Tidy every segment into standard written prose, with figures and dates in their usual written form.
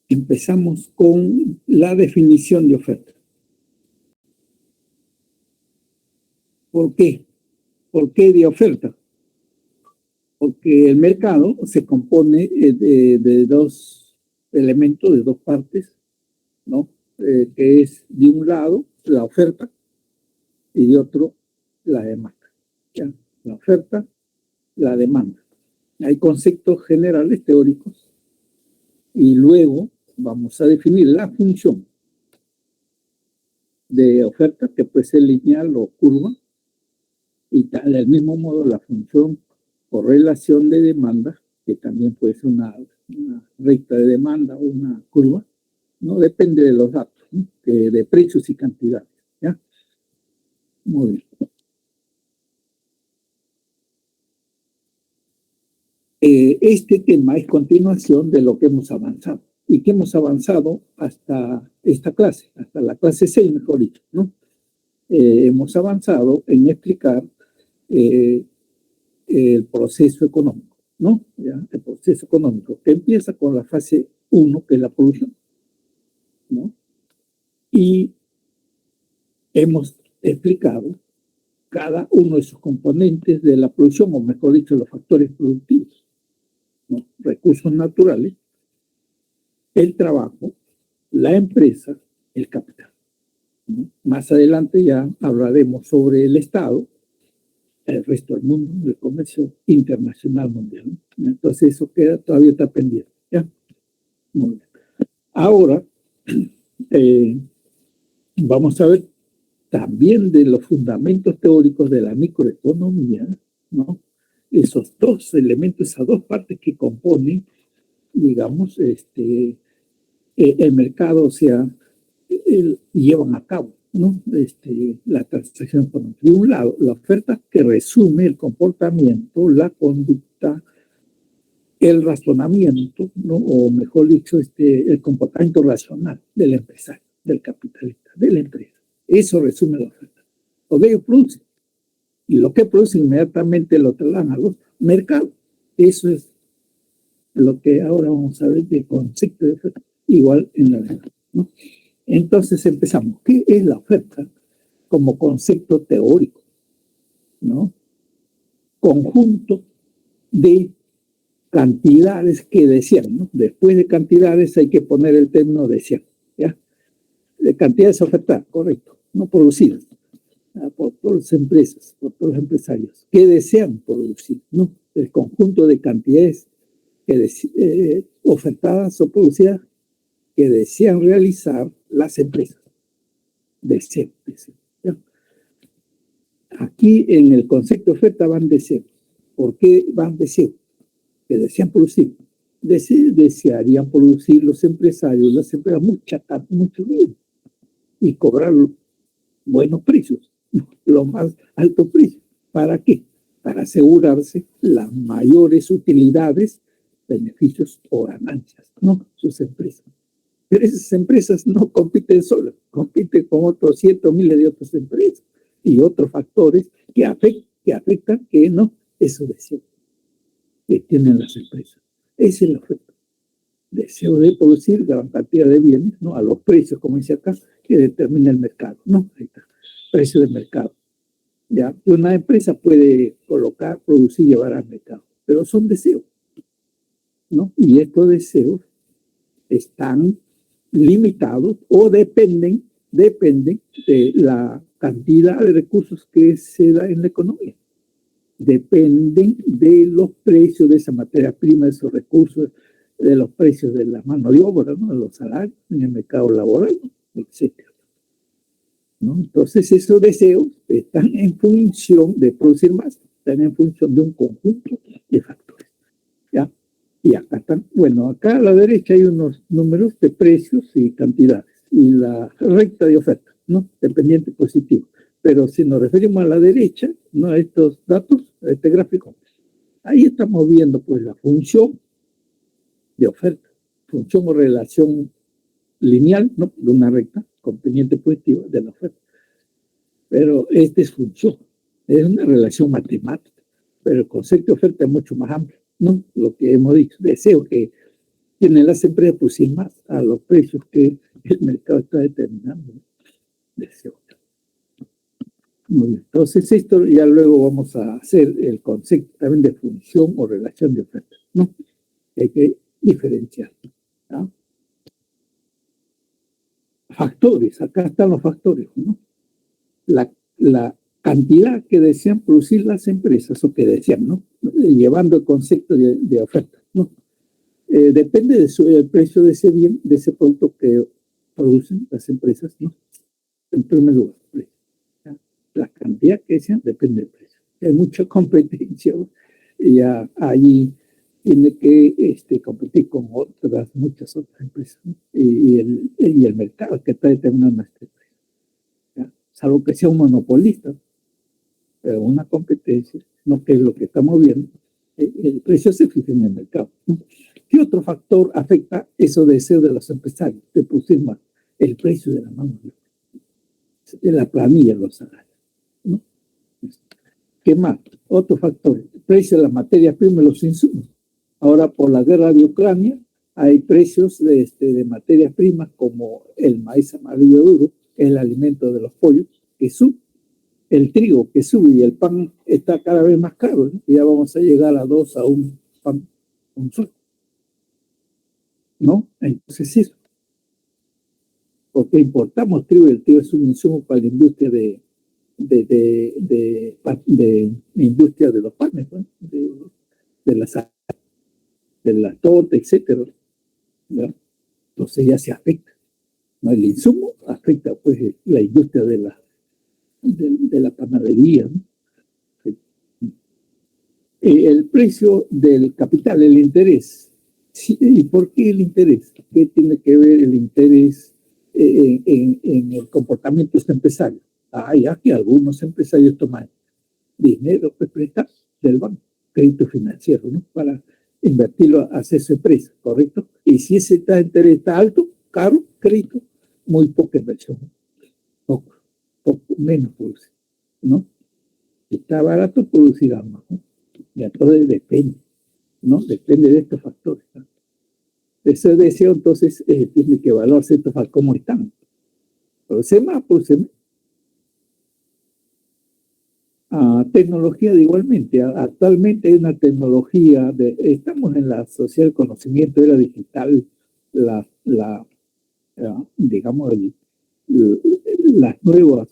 Empezamos con la definición de oferta. ¿Por qué? ¿Por qué de oferta? Porque el mercado se compone de dos elementos, de dos partes, ¿no? Que es de un lado la oferta y de otro la demanda. ¿Ya? La oferta, la demanda. Hay conceptos generales teóricos y luego vamos a definir la función de oferta, que puede ser lineal o curva, y del mismo modo la función o relación de demanda, que también puede ser una recta de demanda o una curva, no depende de los datos, ¿no? De precios y cantidades. ¿Ya? Muy bien. Este tema es continuación de lo que hemos avanzado y que hemos avanzado hasta esta clase, hasta la clase 6, mejor dicho, ¿no? Hemos avanzado en explicar el proceso económico, ¿no? ¿Ya? El proceso económico que empieza con la fase 1, que es la producción, ¿no? Y hemos explicado cada uno de sus componentes de la producción, o mejor dicho, los factores productivos, ¿no? Recursos naturales, el trabajo, la empresa, el capital, ¿no? Más adelante ya hablaremos sobre el Estado, el resto del mundo, el comercio internacional mundial, ¿no? Entonces eso todavía está pendiente, ¿ya? Muy bien. Ahora vamos a ver también de los fundamentos teóricos de la microeconomía, ¿no? Esos dos elementos, esas dos partes que componen, digamos, el mercado, o sea, llevan a cabo, ¿no? La transacción económica. De un lado, la oferta, que resume el comportamiento, la conducta, el razonamiento, ¿no? O mejor dicho, el comportamiento racional del empresario, del capitalista, de la empresa. Eso resume la oferta. Lo que ellos producen. Y lo que producen inmediatamente lo trasladan a los mercados. Eso es lo que ahora vamos a ver del concepto de oferta, igual en la verdad, ¿no? Entonces empezamos. ¿Qué es la oferta como concepto teórico? ¿No? Conjunto de cantidades que desean, ¿no? Después de cantidades hay que poner el término desean, ¿ya? De cantidades ofertadas, correcto, no producidas, por todas las empresas, por todos los empresarios que desean producir, ¿no? El conjunto de cantidades que ofertadas o producidas que desean realizar las empresas. Deseo, ¿ya? Aquí en el concepto de oferta van deseos. ¿Por qué van deseos? Que desean producir. Desearían producir los empresarios, las empresas, mucho bien y cobrar buenos precios, los más altos precios. ¿Para qué? Para asegurarse las mayores utilidades, beneficios o ganancias, ¿no? Sus empresas. Pero esas empresas no compiten solas, compiten con otros cientos miles de otras empresas y otros factores que afectan que no esos deseos que tienen las empresas. Esa es la oferta. Deseo de producir gran cantidad de bienes, ¿no? A los precios, como dice acá, que determina el mercado, ¿no? Ahí está, precio del mercado. Ya, una empresa puede colocar, producir y llevar al mercado, pero son deseos, ¿no? Y estos deseos están limitados o dependen de la cantidad de recursos que se da en la economía. Dependen de los precios de esa materia prima, de esos recursos, de los precios de la mano de obra, ¿no? De los salarios en el mercado laboral, ¿no? Etcétera, ¿no? Entonces esos deseos están en función de producir más, están en función de un conjunto de factores, ¿ya? Y acá están, bueno, acá a la derecha hay unos números de precios y cantidades, y la recta de oferta, ¿no? Dependiente positivo. Pero si nos referimos a la derecha, ¿no? A estos datos, a este gráfico, ahí estamos viendo pues la función de oferta, función o relación lineal, ¿no? De una recta con pendiente positiva de la oferta. Pero esta es función, es una relación matemática, pero el concepto de oferta es mucho más amplio, ¿no? Lo que hemos dicho, deseo que tienen las empresas a producir más a los precios que el mercado está determinando. Muy bien. Entonces, esto ya luego vamos a hacer el concepto también de función o relación de oferta, ¿no? Hay que diferenciar, ¿no? Factores, acá están los factores, ¿no? La cantidad que desean producir las empresas, o que desean, ¿no? Llevando el concepto de oferta, ¿no? Depende del precio de ese bien, de ese producto que producen las empresas, ¿no? En primer lugar, precio. La cantidad que desean depende del precio. Hay mucha competencia y ya allí tiene que competir con muchas otras empresas, ¿no? y el mercado que está determinando este precio. ¿Ya? Salvo que sea un monopolista, pero una competencia, no que es lo que estamos viendo, el precio se fija en el mercado, ¿no? ¿Qué otro factor afecta esos deseos de los empresarios de producir más? El precio de la mano de obra, de la planilla, los salarios, ¿no? ¿Qué más? Otro factor, el precio de la materia prima y los insumos. Ahora, por la guerra de Ucrania, hay precios de materias primas como el maíz amarillo duro, que es el alimento de los pollos, que sube. El trigo que sube y el pan está cada vez más caro, ¿no? Ya vamos a llegar a 2 a 1 pan, un sol, ¿no? Entonces eso, porque importamos trigo y el trigo es un insumo para la industria de industria de los panes, ¿no? de la torta, etcétera, ¿ya? Entonces ya se afecta, ¿no? El insumo afecta pues la industria de la panadería, ¿no? El precio del capital, el interés. Sí, ¿y por qué el interés? ¿Qué tiene que ver el interés en el comportamiento de este empresario? Ya que algunos empresarios toman dinero pues, prestado del banco, crédito financiero, ¿no? Para invertirlo a hacer su empresa, ¿correcto? Y si ese interés está alto, caro, crédito, muy poca inversión, poco menos produce, ¿no? Si está barato, producirá más, ¿no? Y entonces depende, ¿no? Depende de estos factores, ¿no? Ese deseo, entonces, tiene que evaluarse estos factores, cómo están. Produce más, produce menos. Tecnología de igualmente. Actualmente hay una tecnología, estamos en la sociedad del conocimiento, era digital, digamos, las nuevas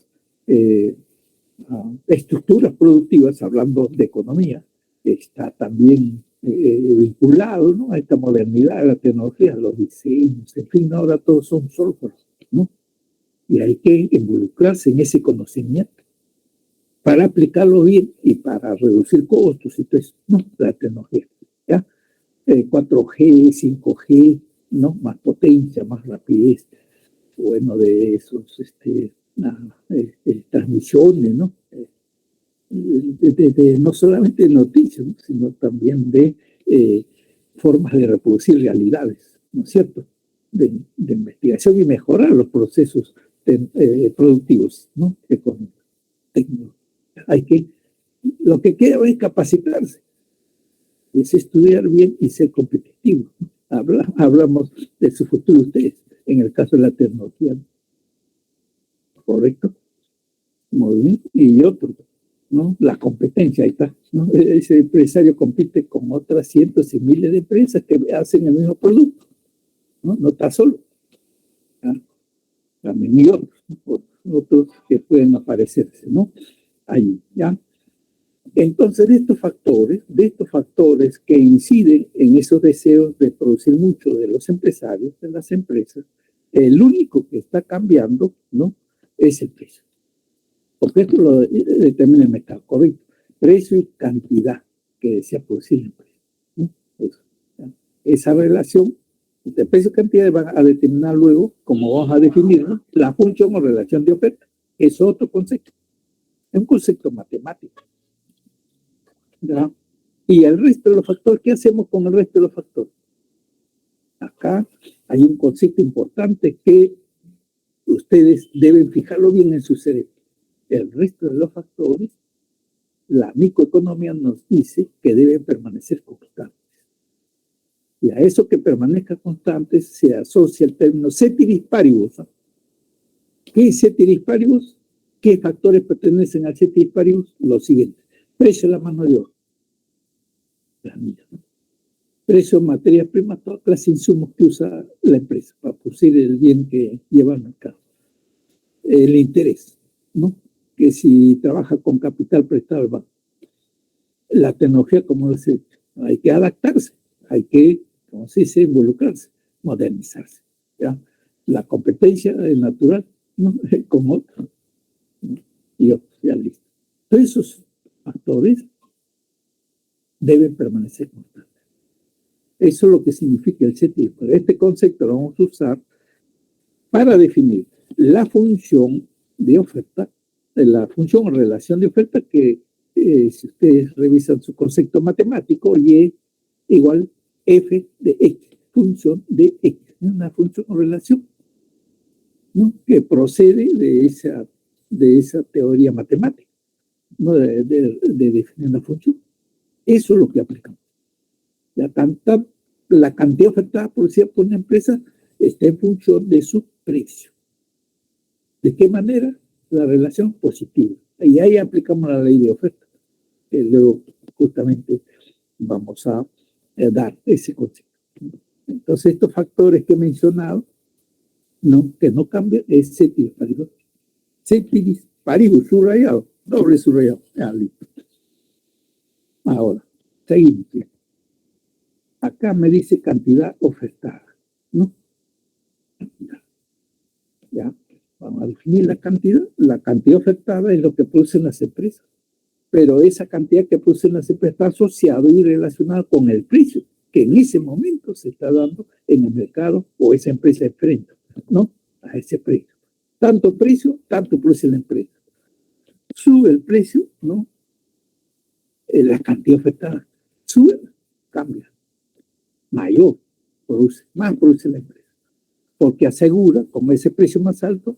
estructuras productivas, hablando de economía, está también vinculado, ¿no? A esta modernidad de la tecnología, los diseños, en fin, ahora todos son software, ¿no? Y hay que involucrarse en ese conocimiento para aplicarlo bien y para reducir costos y todo eso, ¿no? La tecnología, ¿ya? 4G, 5G, ¿no? Más potencia, más rapidez, bueno, de esos, transmisiones, ¿no? No solamente de noticias, ¿no? Sino también de formas de reproducir realidades, ¿no es cierto? De investigación y mejorar los procesos productivos, ¿no? Económicos, técnicos. Lo que queda es capacitarse, es estudiar bien y ser competitivo, ¿no? Hablamos de su futuro ustedes, en el caso de la tecnología, ¿correcto? Muy bien. Y otro, ¿no? La competencia, ahí está, ¿no? Ese empresario compite con otras cientos y miles de empresas que hacen el mismo producto, ¿no? No está solo, ¿ya? También y otros que pueden aparecerse, ¿no? Ahí, ¿ya? Entonces, de estos factores que inciden en esos deseos de producir mucho de los empresarios, de las empresas, el único que está cambiando, ¿no? Es el precio. Porque esto lo determina el mercado, correcto. Precio y cantidad que desea producir la empresa, ¿no? Eso, ¿ya? Esa relación de precio y cantidad van a determinar luego, como vamos a definir, ¿no? La función o relación de oferta. Es otro concepto. Es un concepto matemático, ¿ya? Y el resto de los factores, ¿qué hacemos con el resto de los factores? Acá hay un concepto importante que ustedes deben fijarlo bien en su cerebro. El resto de los factores, la microeconomía nos dice que deben permanecer constantes. Y a eso que permanezca constante se asocia el término ceteris paribus. ¿Qué es ceteris paribus? ¿Qué factores pertenecen al ceteris paribus? Lo siguiente: precio de la mano de obra, precio de materias primas, todas las insumos que usa la empresa para producir el bien que lleva al mercado. El interés, ¿no? Que si trabaja con capital prestado al banco. La tecnología, como dice, hay que adaptarse, hay que, como se dice, involucrarse, modernizarse. ¿Ya? La competencia es natural, ¿no? Con otro, ¿no? Y otros, ya listo. Todos esos factores deben permanecer constantes. Eso es lo que significa el CETIS. Este concepto lo vamos a usar para definir la función de oferta, la función o relación de oferta que, si ustedes revisan su concepto matemático, Y igual F de X, función de X, una función o relación, ¿no? Que procede de esa teoría matemática, ¿no? De definir una función. Eso es lo que aplicamos. Ya la cantidad ofertada producida por una empresa está en función de su precio. ¿De qué manera? La relación positiva. Y ahí aplicamos la ley de oferta, que luego justamente vamos a dar ese concepto. Entonces, estos factores que he mencionado, no, que no cambian, es ceteris paribus. Ceteris paribus, subrayado, doble subrayado. Ya, listo. Ahora, seguimos. Acá me dice cantidad ofertada, ¿no? Cantidad. Ya, vamos a definir la cantidad. La cantidad ofertada es lo que producen las empresas, pero esa cantidad que producen las empresas está asociada y relacionada con el precio que en ese momento se está dando en el mercado o esa empresa enfrenta, ¿no? A ese precio. Tanto precio, tanto produce la empresa. Sube el precio, ¿no? La cantidad ofertada. Sube, cambia. Mayor produce, más produce la empresa. Porque asegura, como ese precio más alto,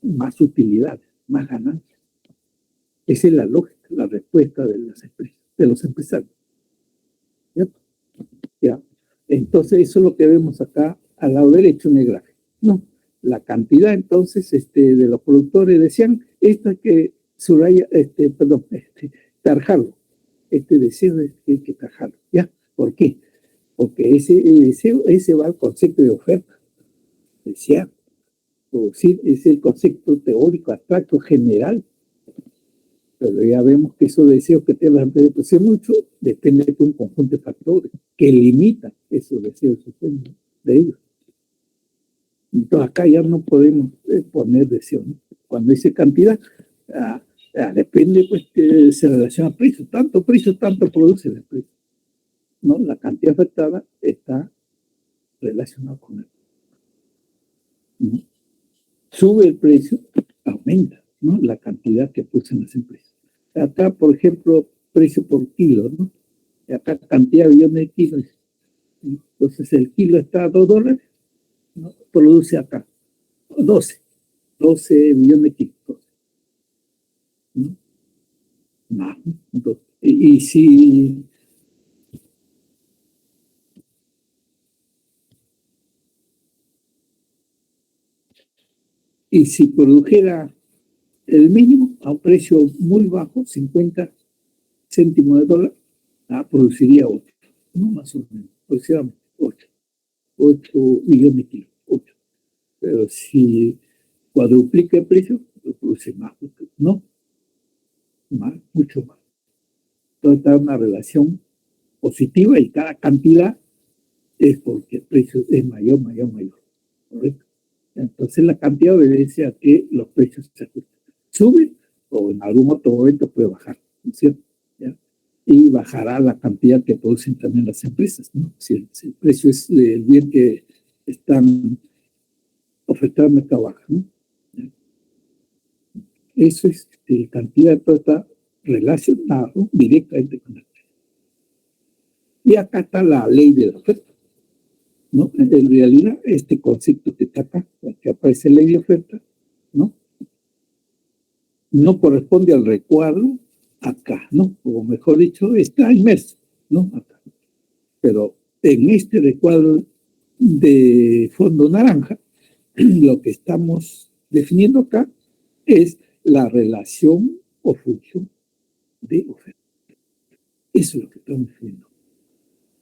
más utilidades, más ganancias. Esa es la lógica, la respuesta de las empresas, de los empresarios. ¿Cierto? ¿Ya? Entonces, eso es lo que vemos acá al lado derecho en el gráfico. No, la cantidad, entonces, de los productores decían, esto que subraya, tarjarlo. Este deseo es que hay que tarjarlo. ¿Ya? ¿Por qué? Porque ese va al concepto de oferta. Desear, producir, es el concepto teórico, abstracto, general. Pero ya vemos que esos deseos que tienen las empresas de producir mucho dependen de un conjunto de factores que limitan esos deseos, esos sueños de ellos. Entonces acá ya no podemos poner deseo, ¿no? Cuando dice cantidad, depende, pues, que se relaciona a precio. Tanto produce la empresa, ¿no? La cantidad afectada está relacionada con él, ¿no? Sube el precio, aumenta, ¿no? La cantidad que producen las empresas. Acá, por ejemplo, precio por kilo, ¿no? Y acá cantidad de millones de kilos, ¿no? Entonces el kilo está a $2, ¿no? Produce acá 12 millones de kilos, ¿no? Más, ¿no? Y si produjera el mínimo a un precio muy bajo, 50 céntimos de dólar, produciría 8, ¿no? Más o menos, aproximadamente 8 millones de kilos, 8. Pero si cuadruplica el precio, lo produce más, ¿no? Más, mucho más. Entonces está una relación positiva y cada cantidad es porque el precio es mayor, ¿correcto? Entonces la cantidad obedece a que los precios se ajustan. Sube o en algún otro momento puede bajar, ¿no es cierto? ¿Ya? Y bajará la cantidad que producen también las empresas, ¿no? Si el precio es el bien que están ofertando al mercado baja, ¿no? ¿Ya? Eso es cantidad, todo está relacionado directamente con el precio. Y acá está la ley de la oferta, ¿no? En realidad, este concepto que está acá, que aparece ley de oferta, ¿no? No corresponde al recuadro acá, ¿no? O mejor dicho, está inmerso, ¿no? Acá. Pero en este recuadro de fondo naranja, lo que estamos definiendo acá es la relación o función de oferta. Eso es lo que estamos definiendo.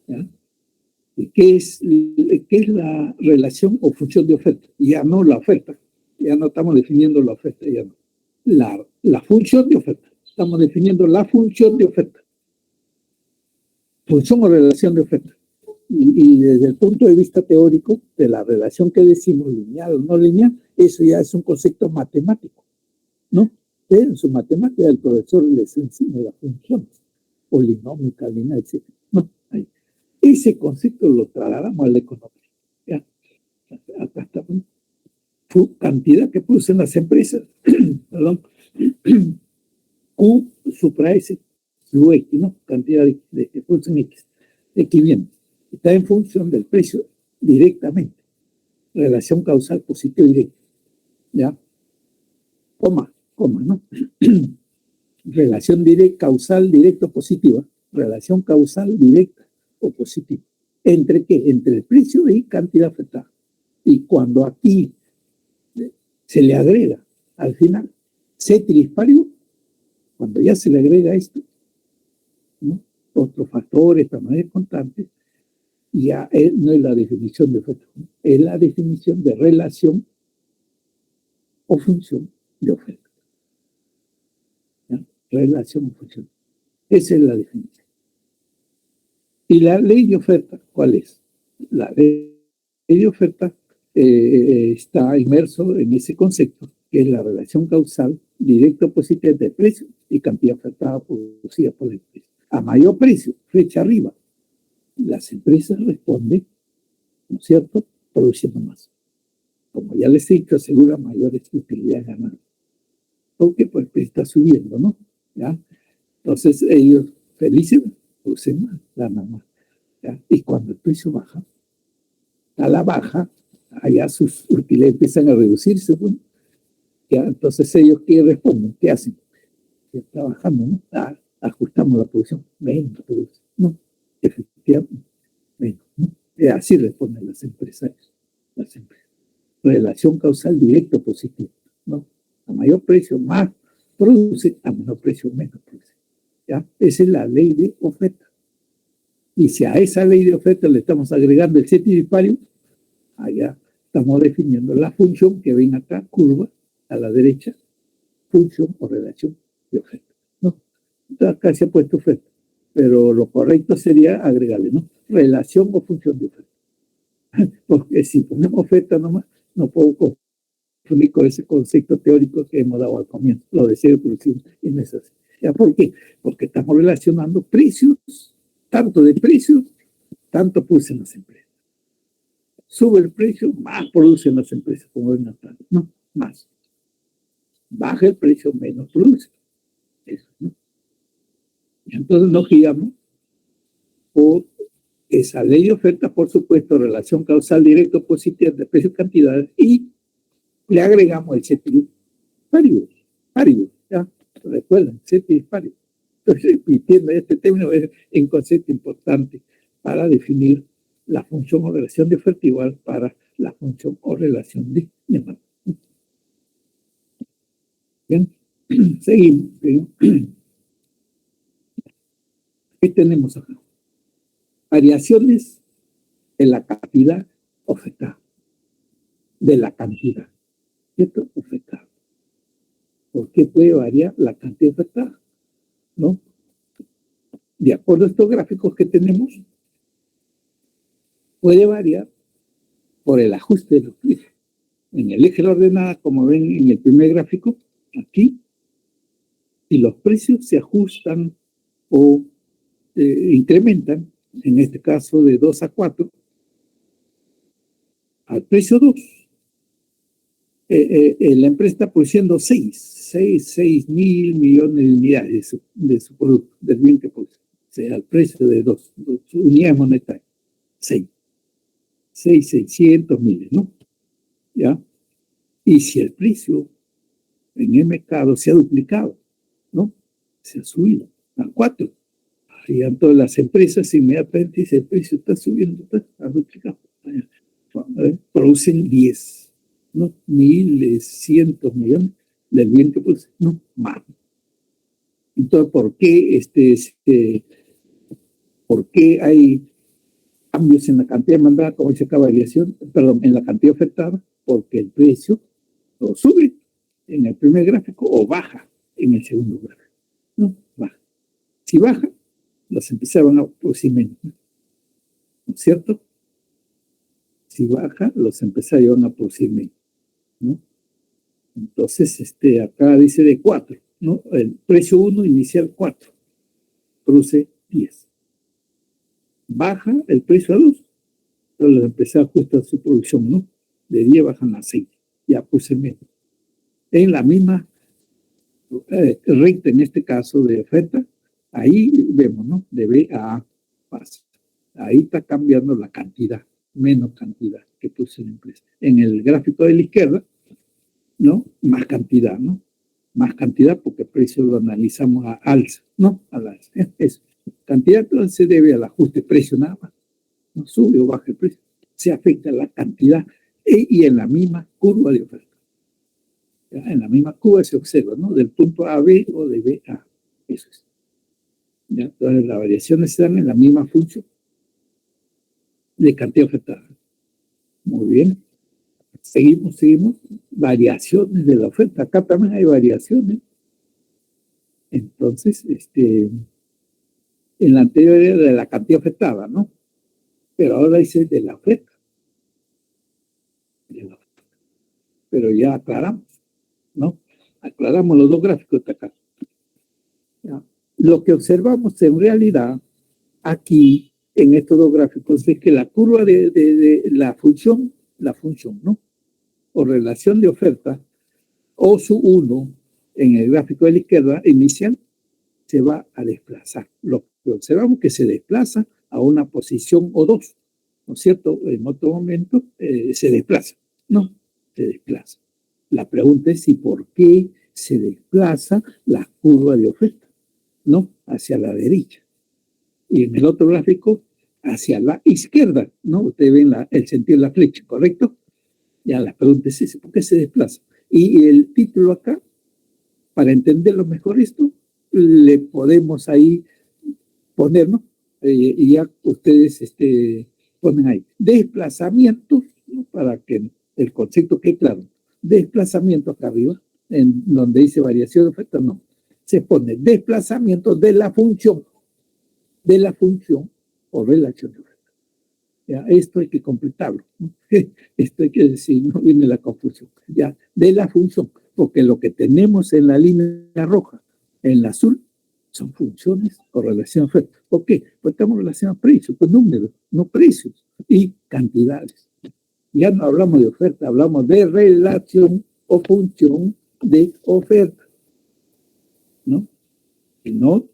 ¿Ya? ¿Y qué es la relación o función de oferta? Ya no la oferta, ya no estamos definiendo la oferta, ya no. La función de oferta, estamos definiendo la función de oferta. Función o relación de oferta. Y desde el punto de vista teórico de la relación que decimos, lineal o no lineal, eso ya es un concepto matemático, ¿no? Pero en su matemática el profesor les enseña la función, polinómica, lineal, etc. No, ahí. Ese concepto lo trasladamos a la economía. ¿Ya? Acá está, cantidad que producen las empresas, perdón, Q supra S, su X, ¿no? Cantidad de que producen X. X bien. Está en función del precio directamente. Relación causal positiva y directa. ¿Ya? Coma, ¿no? Relación causal directa o positiva. Relación causal directa o positiva. ¿Entre qué? Entre el precio y cantidad afectada. Y cuando aquí se le agrega al final ceteris paribus, cuando ya se le agrega esto, ¿no? Otros factores, tamaños constantes, ya no es la definición de oferta, es la definición de relación o función de oferta. ¿Ya? Relación o función. Esa es la definición. ¿Y la ley de oferta cuál es? La ley de oferta está inmerso en ese concepto, que es la relación causal directa o positiva de precio y cantidad ofertada producida por la empresa. A mayor precio, flecha arriba, las empresas responden, ¿no es cierto?, produciendo más. Como ya les he dicho, asegura mayores utilidades ganadas. Porque pues está subiendo, ¿no? ¿Ya? Entonces ellos felices producen más, ganan más. ¿Ya? Y cuando el precio baja, a la baja, allá sus utilidades empiezan a reducirse, ¿no? ¿Ya? Entonces ellos, ¿qué responden? ¿Qué hacen? Que está bajando, ¿no? Ajustamos la producción, menos producción, ¿no? Efectivamente, menos, ¿no? Así responden las empresas. Relación causal directa positiva, ¿no? A mayor precio más produce, a menor precio menos produce. ¿Ya? Esa es la ley de oferta. Y si a esa ley de oferta le estamos agregando el ceteris paribus, allá estamos definiendo la función que ven acá, curva, a la derecha, función o relación de oferta, ¿no? Entonces acá se ha puesto oferta, pero lo correcto sería agregarle, ¿no? Relación o función de oferta. Porque si ponemos oferta nomás, no puedo confundir con ese concepto teórico que hemos dado al comienzo, lo de ser producción y no es así. ¿Ya? ¿Por qué? Porque estamos relacionando precios, tanto de precios, tanto producen las empresas. Sube el precio, más producen las empresas, como ven acá, ¿no? Más. Baja el precio, menos produce. Eso, ¿no? Y entonces nos guiamos por esa ley de oferta, por supuesto, relación causal directo positiva de precios y cantidades, y le agregamos el ceteris paribus, ¿ya? Recuerden, ceteris paribus. Estoy repitiendo este término, es un concepto importante para definir la función o relación de oferta igual para la función o relación de demanda. Bien, seguimos. ¿Qué tenemos acá? Variaciones en la cantidad ofertada, de la cantidad, ¿cierto? Ofertada. ¿Por qué puede variar la cantidad ofertada? ¿No? De acuerdo a estos gráficos que tenemos, puede variar por el ajuste de los precios. En el eje de la ordenada, como ven en el primer gráfico, aquí, si los precios se ajustan o incrementan, en este caso de 2 a 4, al precio 2, la empresa está produciendo 6 mil millones de unidades de su producto, del bien que produce. O sea, al precio de 2 unidades monetarias, 600 miles, ¿no? ¿Ya? Y si el precio en el mercado se ha duplicado, ¿no? Se ha subido a 4, Y en todas las empresas inmediatamente dice, el precio está subiendo, está duplicado. Producen 10, ¿no? Miles, cientos, millones del bien que producen, no, más. Entonces, ¿por qué hay cambios en la cantidad demandada, como dice acá, variación, perdón, en la cantidad ofertada? Porque el precio o sube en el primer gráfico o baja en el segundo gráfico. No, baja. Si baja, los empezaban a producir menos, ¿no es cierto? Si baja, los empezaron a producir menos, ¿no? Entonces, acá dice de 4, ¿no? El precio 1 inicial 4, produce 10. Baja el precio a 2, entonces los empezaron a ajustar su producción, ¿no? De 10 bajan a 6, ya puse menos. En la misma recta, en este caso de oferta, ahí vemos, ¿no? De B a A pasa. Ahí está cambiando la cantidad, menos cantidad que puse en la empresa. En el gráfico de la izquierda, ¿no? Más cantidad, ¿no? Más cantidad porque el precio lo analizamos a alza, ¿no? A la alza. Eso. Cantidad entonces se debe al ajuste precio nada más. No sube o baja el precio. Se afecta la cantidad y en la misma curva de oferta. ¿Ya? En la misma curva se observa, ¿no? Del punto A a B o de B a A. Eso es. ¿Ya? Entonces las variaciones se dan en la misma función de cantidad ofertada. Muy bien. Seguimos. Variaciones de la oferta. Acá también hay variaciones. Entonces, en la anterior era de la cantidad ofertada, ¿no? Pero ahora dice de la oferta. Pero ya aclaramos, ¿no? Aclaramos los dos gráficos de acá. ¿Ya? Lo que observamos en realidad aquí, en estos dos gráficos, es que la curva de la función, ¿no? O relación de oferta, o su 1, en el gráfico de la izquierda inicial, se va a desplazar. Lo que observamos es que se desplaza a una posición O2, ¿no es cierto? En otro momento se desplaza, ¿no? Se desplaza. La pregunta es si por qué se desplaza la curva de oferta, ¿no? Hacia la derecha. Y en el otro gráfico, hacia la izquierda, ¿no? Ustedes ven el sentido de la flecha, ¿correcto? Ya la pregunta es esa, ¿por qué se desplaza? Y el título acá, para entenderlo mejor esto, le podemos ahí poner, ¿no? Y ya ustedes ponen ahí desplazamientos, ¿no? Para que el concepto quede claro. Desplazamiento acá arriba, en donde dice variación de oferta, no. Se pone desplazamiento de la función o relación de oferta. Ya, esto hay que completarlo, ¿no? Esto hay que decir, no viene la confusión. Ya, de la función, porque lo que tenemos en la línea roja, en la azul, son funciones o relación oferta. ¿Por qué? Pues estamos relacionados a precios, con números, no precios, y cantidades. Ya no hablamos de oferta, hablamos de relación o función de oferta, ¿no? Y no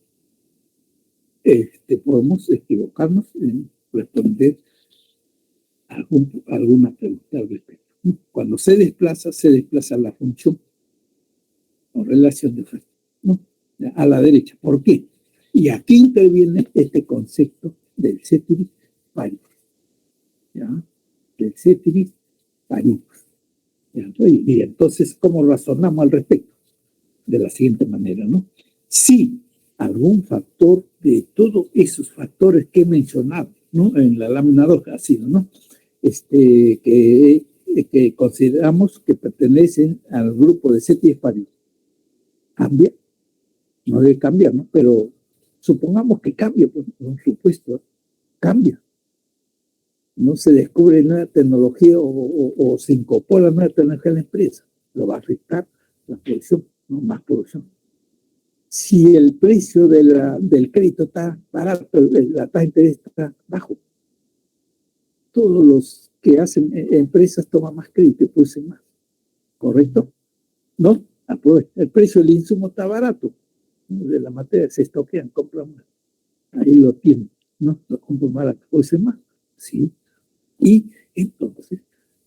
podemos equivocarnos en responder alguna pregunta al respecto, ¿no? Cuando se desplaza la función o relación de oferta, ¿no? A la derecha. ¿Por qué? Y aquí interviene este concepto del ceteris paribus, ¿ya? Del ceteris paribus. ¿Ya? Y entonces, ¿cómo razonamos al respecto? De la siguiente manera, ¿no? Si algún factor de todos esos factores que he mencionado, ¿no? En la lámina 2 ha sido, ¿no? Que consideramos que pertenecen al grupo de ceteris paribus, cambia, no debe cambiar, ¿no? Pero supongamos que cambia, pues, por supuesto, cambia. No se descubre nueva tecnología o se incorpora nueva tecnología a la empresa, lo va a afectar la producción, ¿no? Más producción. Si el precio del crédito está barato, la tasa de interés está bajo, todos los que hacen empresas toman más crédito y producen más, ¿correcto? ¿No? El precio del insumo está barato, ¿no? De la materia se estoquean, compran más. Ahí lo tienen, ¿no? Lo compran barato, producen más, ¿sí? Y entonces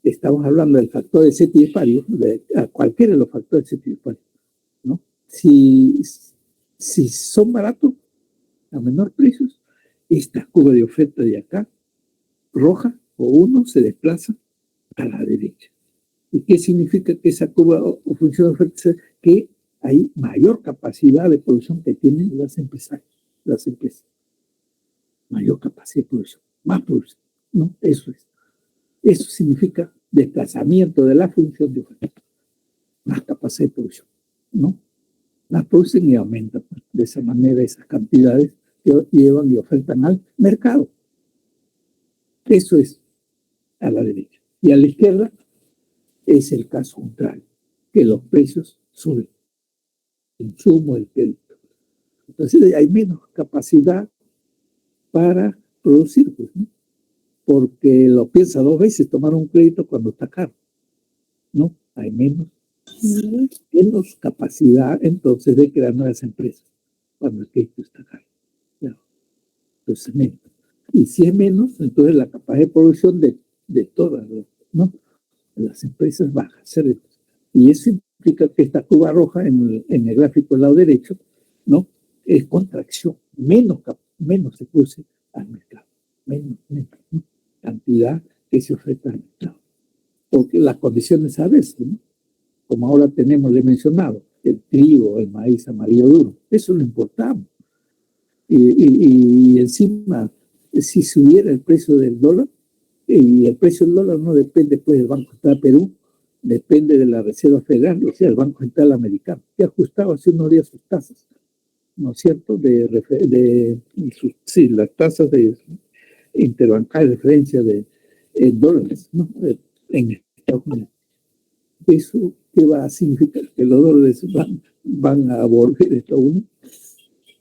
estamos hablando del factor de ceteris paribus, a cualquiera de los factores de ceteris paribus, ¿no? Si son baratos, a menor precios, esta curva de oferta de acá, roja o 1, se desplaza a la derecha. ¿Y qué significa que esa curva o función de oferta? Que hay mayor capacidad de producción que tienen las empresas. Mayor capacidad de producción, más producción, ¿no? Eso es. Eso significa desplazamiento de la función de oferta, más capacidad de producción, ¿no? Más producen y aumentan. Pues, de esa manera esas cantidades que llevan y ofertan al mercado. Eso es a la derecha. Y a la izquierda es el caso contrario, que los precios suben. El insumo, el crédito. Entonces hay menos capacidad para producir, pues, ¿no? Porque lo piensa dos veces tomar un crédito cuando está caro, ¿no? Hay menos capacidad entonces de crear nuevas empresas cuando el crédito está caro. ¿Ya? Entonces menos. Y si es menos, entonces la capacidad de producción de todas, ¿no? Las empresas baja. Y eso implica que esta curva roja en el gráfico del lado derecho, ¿no? Es contracción. Menos se produce al mercado. Menos, ¿no? Cantidad que se oferta al mercado. Porque las condiciones a veces, ¿no? Como ahora tenemos, le he mencionado, el trigo, el maíz amarillo duro, eso lo importamos. Y encima, si subiera el precio del dólar, y el precio del dólar no depende pues del Banco Central de Perú, depende de la Reserva Federal, o sea, el Banco Central Americano, que ajustaba hace unos días sus tasas, ¿no es cierto? Sí, las tasas de interbancaria de referencia de dólares, ¿no? En Estados Unidos. ¿Eso qué va a significar? Que los dólares van a volver a Estados Unidos.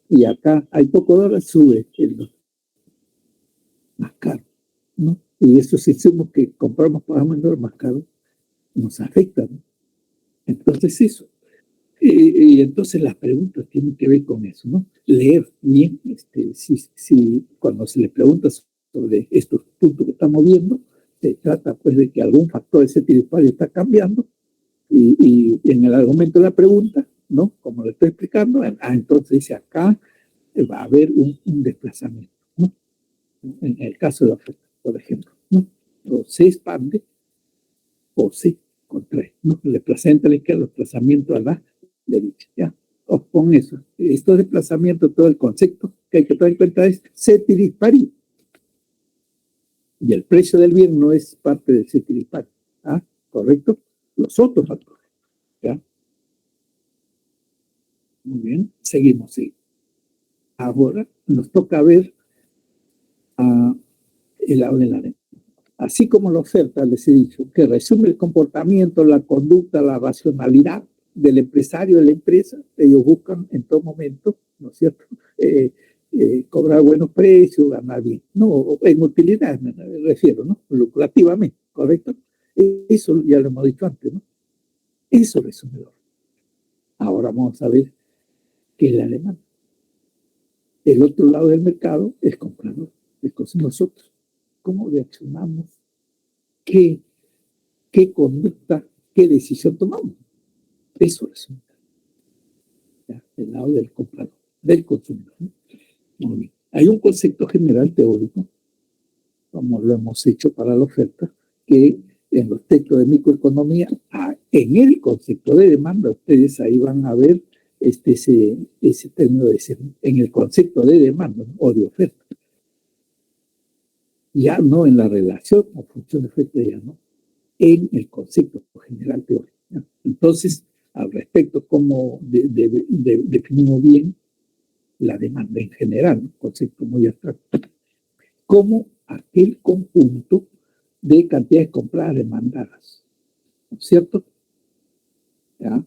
Y acá hay poco dólar, sube el dólar. Más caro, ¿no? Y esos insumos que compramos, pagamos en dólar más caro, nos afectan, ¿no? Entonces eso. Y entonces las preguntas tienen que ver con eso, ¿no? Leer bien, si cuando se le pregunta sobre estos puntos que estamos viendo, se trata pues de que algún factor de ese tiripario está cambiando y en el argumento de la pregunta, ¿no? Como le estoy explicando, entonces dice acá va a haber un desplazamiento, ¿no? En el caso de la oferta, por ejemplo, ¿no? O se expande o se contrae, ¿no? El desplazamiento a la izquierda, el desplazamiento a la derecha, ¿ya? O con eso, estos desplazamientos, todo el concepto que hay que tener en cuenta es ceteris. Y el precio del bien no es parte del ceteris, ¿ah? ¿Correcto? Los otros factores, ¿ya? Muy bien, seguimos, sí. Ahora nos toca ver el lado de la demanda. Así como la oferta, les he dicho, que resume el comportamiento, la conducta, la racionalidad del empresario, de la empresa, ellos buscan en todo momento, ¿no es cierto?, cobrar buenos precios, ganar bien, no, en utilidad me refiero, ¿no?, lucrativamente, ¿correcto? Eso ya lo hemos dicho antes, ¿no? Eso resume. Ahora vamos a ver qué es la demanda. El otro lado del mercado es comprador, es nosotros. ¿Cómo reaccionamos? ¿Qué conducta, qué decisión tomamos? Eso es el lado del comprador, del consumidor, ¿no? Muy bien. Hay un concepto general teórico, como lo hemos hecho para la oferta, que en los textos de microeconomía, en el concepto de demanda, ustedes ahí van a ver ese término en el concepto de demanda, ¿no?, o de oferta. Ya no en la relación o función de oferta, ya no, en el concepto general teórico, ¿no? Entonces, al respecto, cómo definimos bien la demanda en general, un concepto muy abstracto, como aquel conjunto de cantidades compradas demandadas, ¿no es cierto? ¿Ya?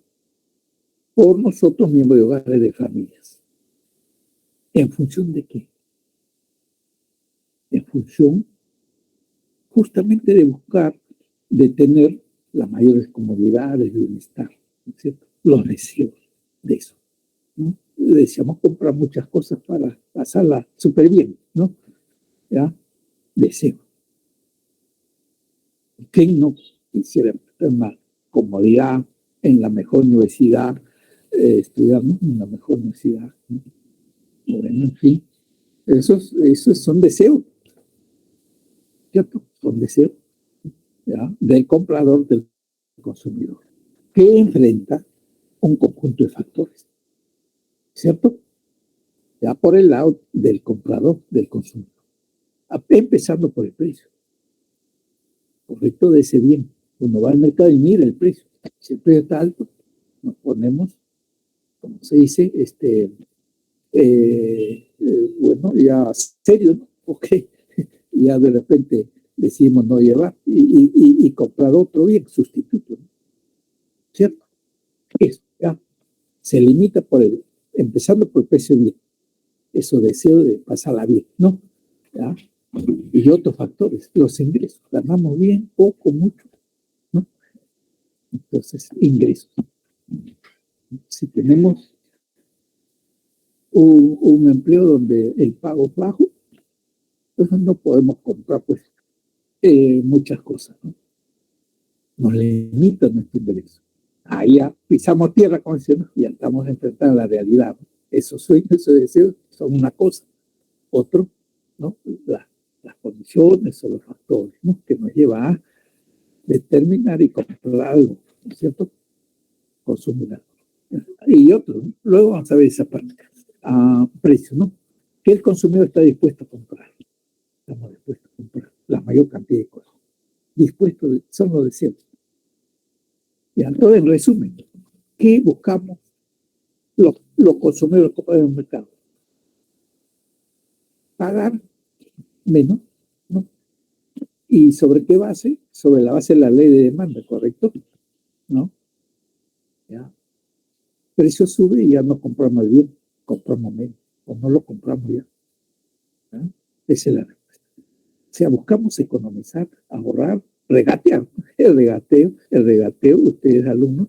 Por nosotros, miembros de hogares de familias. ¿En función de qué? En función justamente de buscar, de tener las mayores comodidades, bienestar, ¿no es cierto? Los deseos de eso, ¿no? Deseamos comprar muchas cosas para pasarla súper bien, ¿no? ¿Ya? Deseo. ¿Quién no quisiera tener una comodidad en la mejor universidad, estudiar, ¿no?, en la mejor universidad, ¿no? Bueno, en fin, Esos son deseos, ¿cierto? Son deseos, ¿ya? Del comprador, del consumidor, que enfrenta un conjunto de factores, ¿cierto? Ya por el lado del comprador, del consumidor, empezando por el precio, correcto, de ese bien. Uno va al mercado y mira el precio. Si el precio está alto, nos ponemos, como se dice, bueno, ya serio, ¿no? Ok, ya de repente decidimos no llevar y comprar otro bien, sustituto, ¿no? ¿Cierto? Eso, ya, se limita empezando por el precio bien, eso deseo de pasarla bien, ¿no? ¿Ya? Y otros factores, los ingresos, ganamos bien, poco, mucho, ¿no? Entonces, ingresos. Si tenemos un empleo donde el pago es bajo, entonces no podemos comprar, pues, muchas cosas, ¿no? Nos limitan nuestro ingreso. Ahí ya pisamos tierra, como decíamos, ya estamos enfrentando la realidad, ¿no? Esos sueños, esos deseos son una cosa, otro, ¿no? Las condiciones o los factores, ¿no? Que nos lleva a determinar y comprar algo, ¿no es cierto? Consumir algo. Y otro, ¿no? Luego vamos a ver esa parte. Precio, ¿no? ¿Qué el consumidor está dispuesto a comprar? Estamos dispuestos a comprar la mayor cantidad de cosas. Son los deseos. Y entonces, en resumen, ¿qué buscamos los consumidores en el mercado? Pagar menos, ¿no? ¿Y sobre qué base? Sobre la base de la ley de demanda, ¿correcto? ¿No? Ya. Precio sube y ya no compramos bien, compramos menos, o no lo compramos ya. ¿Ya? Esa es la respuesta. O sea, buscamos economizar, ahorrar, regatear. El regateo, ustedes alumnos,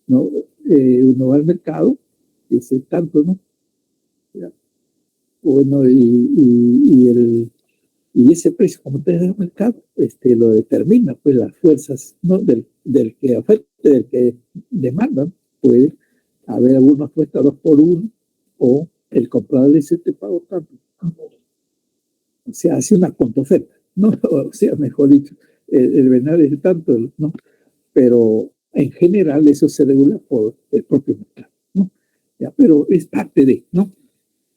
¿no? Uno va al mercado, dice tanto, ¿no? ¿Ya? Bueno, y ese precio, como ustedes en el mercado, lo determina, pues las fuerzas, ¿no? Del que oferta, del que demandan, puede haber algunos cuesta 2 por 1, o el comprador le dice, te pago tanto. O sea, hace una contraoferta, ¿no? O sea, mejor dicho, el venal es tanto, ¿no? Pero en general eso se regula por el propio mercado, ¿no? Ya, pero es parte de, ¿no?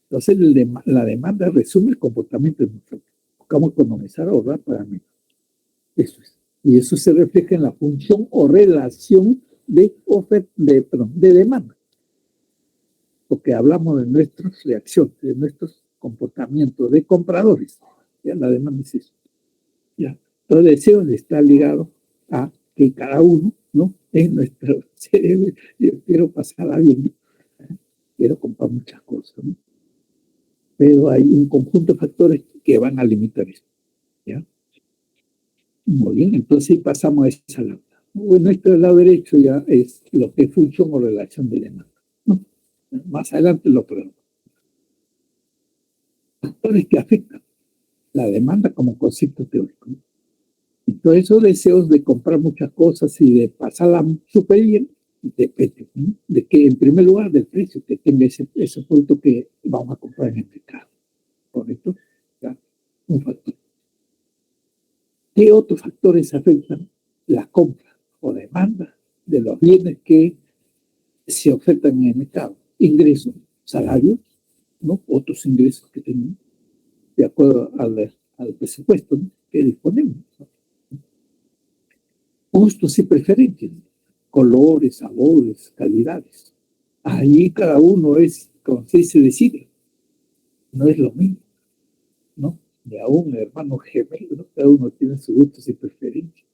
Entonces la demanda resume el comportamiento del mercado. Buscamos economizar, ahorrar para mí. Eso es. Y eso se refleja en la función o relación de oferta, de demanda. Porque hablamos de nuestras reacciones, de nuestros comportamientos de compradores. Ya la demanda es eso. Ya. Los deseos está ligado a que cada uno, ¿no? En nuestro cerebro, yo quiero pasarla bien, quiero comprar muchas cosas, ¿no? Pero hay un conjunto de factores que van a limitar esto, ¿ya? Muy bien, entonces pasamos a esa lado. Bueno, esto del lado derecho ya es lo que es función o relación de demanda, ¿no? Más adelante lo probamos. Factores que afectan la demanda como concepto teórico, ¿no? Entonces, esos deseos de comprar muchas cosas y de pasarla súper bien, depende, ¿no? De que, en primer lugar, del precio que tenga ese producto que vamos a comprar en el mercado, ¿correcto? ¿Ya? Un factor. ¿Qué otros factores afectan la compra o demanda de los bienes que se ofertan en el mercado? Ingresos, salarios, ¿no? Otros ingresos que tenemos de acuerdo al presupuesto, ¿no? Que disponemos, ¿no? Gustos y preferencias, colores, sabores, calidades. Ahí cada uno es, como se decide, no es lo mismo, ¿no? Ni aún hermanos gemelos, ¿no? Cada uno tiene sus gustos y preferencias.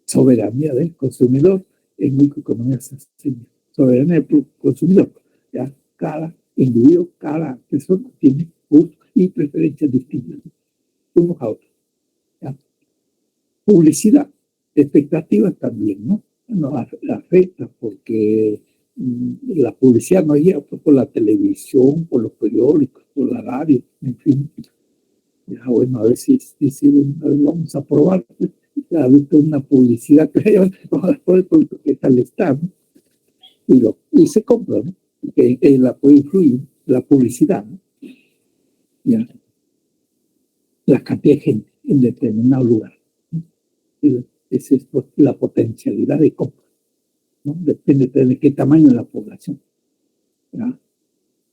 Soberanía del consumidor en microeconomía sencilla. Soberanía del consumidor. Ya cada individuo, cada persona tiene gustos y preferencias distintas, unos a otros. ¿Ya? Publicidad, expectativas también, ¿no? Nos afecta porque la publicidad nos llega por la televisión, por los periódicos, por la radio, en fin. Ya, bueno, a ver si vamos a probar. Ha visto una publicidad que por el producto que tal está, ¿no? Y se compra, ¿no? Que la puede influir la publicidad, ¿no? ¿ya? La cantidad de gente en determinado lugar. Esa es la potencialidad de compra, ¿no? Depende de qué tamaño es la población, ¿ya?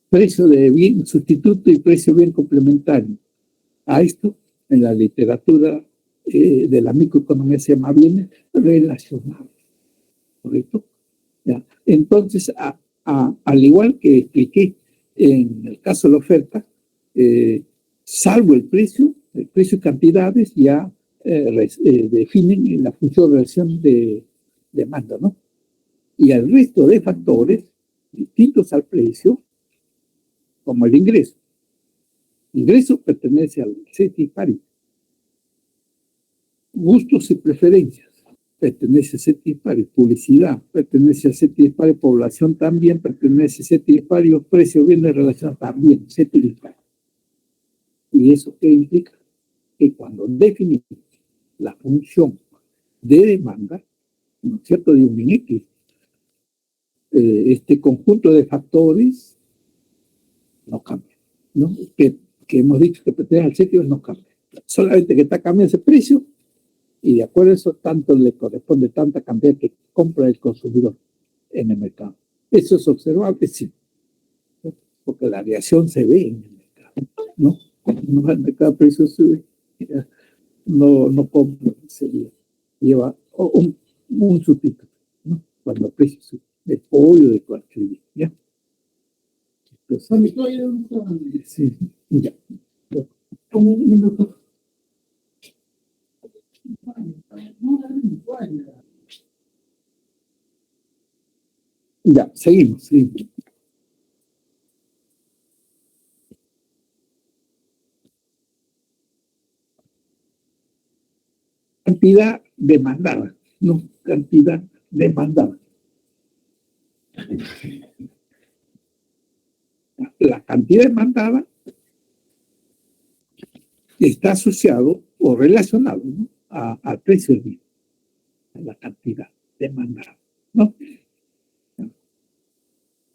Precio de bien sustituto y precio bien complementario. A esto, en la literatura de la microeconomía se llama bienes relacionados, ¿correcto? ¿Ya? Entonces, al igual que expliqué en el caso de la oferta, salvo el precio y cantidades ya definen la función de relación de demanda, ¿no? Y el resto de factores distintos al precio, como el ingreso. Ingreso pertenece al ceteris paribus. Gustos y preferencias pertenece a ceteris paribus. Publicidad pertenece a ceteris paribus. Población también pertenece a ceteris paribus. Precio, bienes, relación también ceteris paribus. ¿Y eso qué implica? Que cuando definimos la función de demanda, ¿no es cierto?, de un bien X, este conjunto de factores no cambia, ¿no? Que hemos dicho que pertenece al sitio no cambia. Solamente que está cambiando ese precio y de acuerdo a eso tanto le corresponde tanta cantidad que compra el consumidor en el mercado. ¿Eso es observable? Sí. Porque la variación se ve en el mercado, ¿no? Cuando el mercado precio sube, no compra, lleva un sustituto, ¿no? Cuando el precio sube, de pollo, de cualquier día, ¿ya? Entonces, sí, ya. Un minuto. Ya, seguimos, sí. Cantidad demandada, no, cantidad demandada. La cantidad demandada está asociado o relacionado, ¿no?, al precio del bien, a la cantidad demandada, ¿no?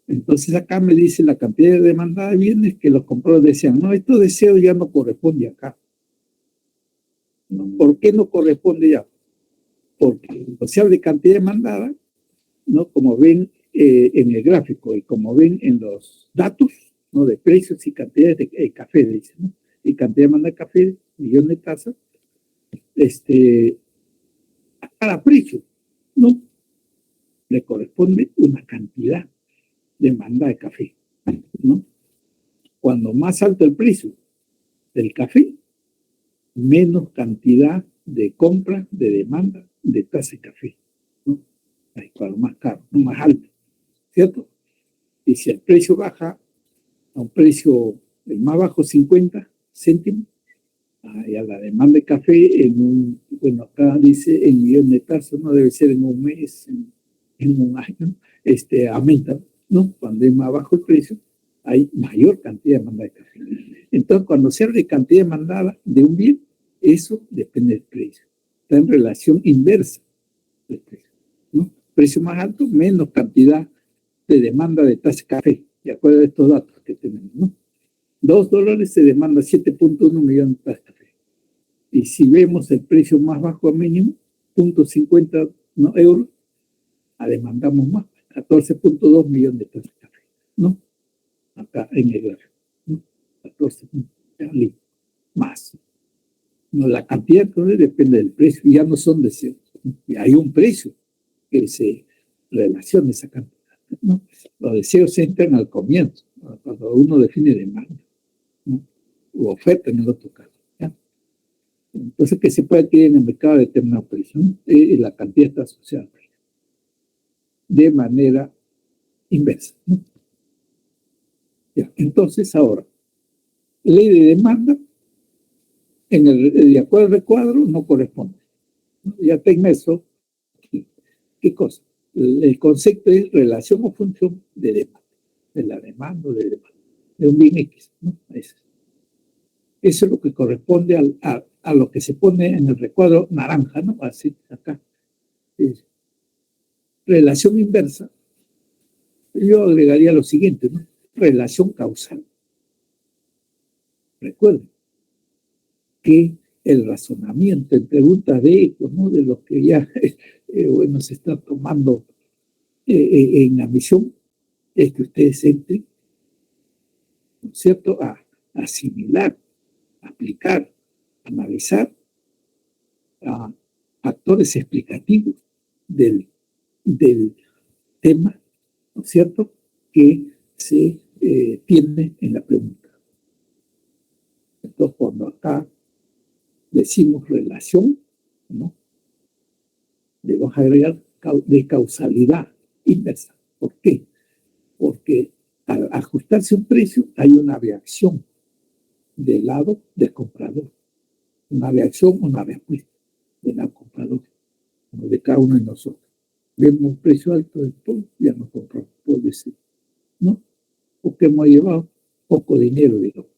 Entonces acá me dice la cantidad demandada de bienes que los compradores decían, no, estos deseos ya no corresponde acá. ¿No? ¿Por qué no corresponde ya? Porque cuando se habla de cantidad demandada, ¿no?, como ven en el gráfico y como ven en los datos, ¿no?, de precios y cantidades de café, dice, ¿no?, y cantidad de demanda de café, millón de tazas, a cada precio, ¿no?, le corresponde una cantidad de demanda de café, ¿no? Cuando más alto el precio del café, menos cantidad de compra, de demanda de taza de café, ¿no? Ahí, cuando más caro, no más alto, ¿cierto? Y si el precio baja a un precio el más bajo, 50 céntimos, a la demanda de café bueno, acá dice en millón de tazas, no debe ser en un mes, en un año, aumenta, ¿no? Cuando es más bajo el precio, hay mayor cantidad de demanda de café. Entonces, cuando se habla de cantidad demandada de un bien, eso depende del precio. Está en relación inversa del precio, ¿no? Precio más alto, menos cantidad de demanda de taza de café, de acuerdo a estos datos que tenemos, ¿no? $2 se demanda 7.1 millones de tazas de café. Y si vemos el precio más bajo a mínimo, 0.50 euros, demandamos más, 14.2 millones de tazas de café, ¿no? Acá en el gráfico, ¿no? 14 más. No, la cantidad entonces depende del precio, y ya no son deseos. Y hay un precio que se relaciona esa cantidad, ¿no? Los deseos entran al comienzo, cuando uno define demanda, ¿no?, u oferta en el otro caso, ¿ya? Entonces, que se puede adquirir en el mercado a determinado precio, ¿no? La cantidad está asociada al precio de manera inversa, ¿no? Ya. Entonces, ahora, ley de demanda, de acuerdo al recuadro, no corresponde, ¿no? Ya está inmerso. ¿Qué cosa? El concepto es relación o función de demanda, de la demanda o de demanda, de un bien X, ¿no? Eso es lo que corresponde a lo que se pone en el recuadro naranja, ¿no? Así, acá. Es relación inversa. Yo agregaría lo siguiente, ¿no? Relación causal. Recuerden que el razonamiento en preguntas de eco, ¿no? De lo que ya bueno, se está tomando en la misión, es que ustedes entren, ¿no es cierto?, a asimilar, aplicar, analizar a factores explicativos del tema, ¿no es cierto?, que se tiene en la pregunta. Entonces, cuando acá decimos relación, ¿no?, debemos agregar de causalidad inversa. ¿Por qué? Porque al ajustarse un precio hay una reacción del lado del comprador, una reacción, una respuesta del lado comprador, de cada uno de nosotros. Vemos un precio alto del todo, ya no compramos, por decir, ¿no? Porque hemos llevado poco dinero, digamos.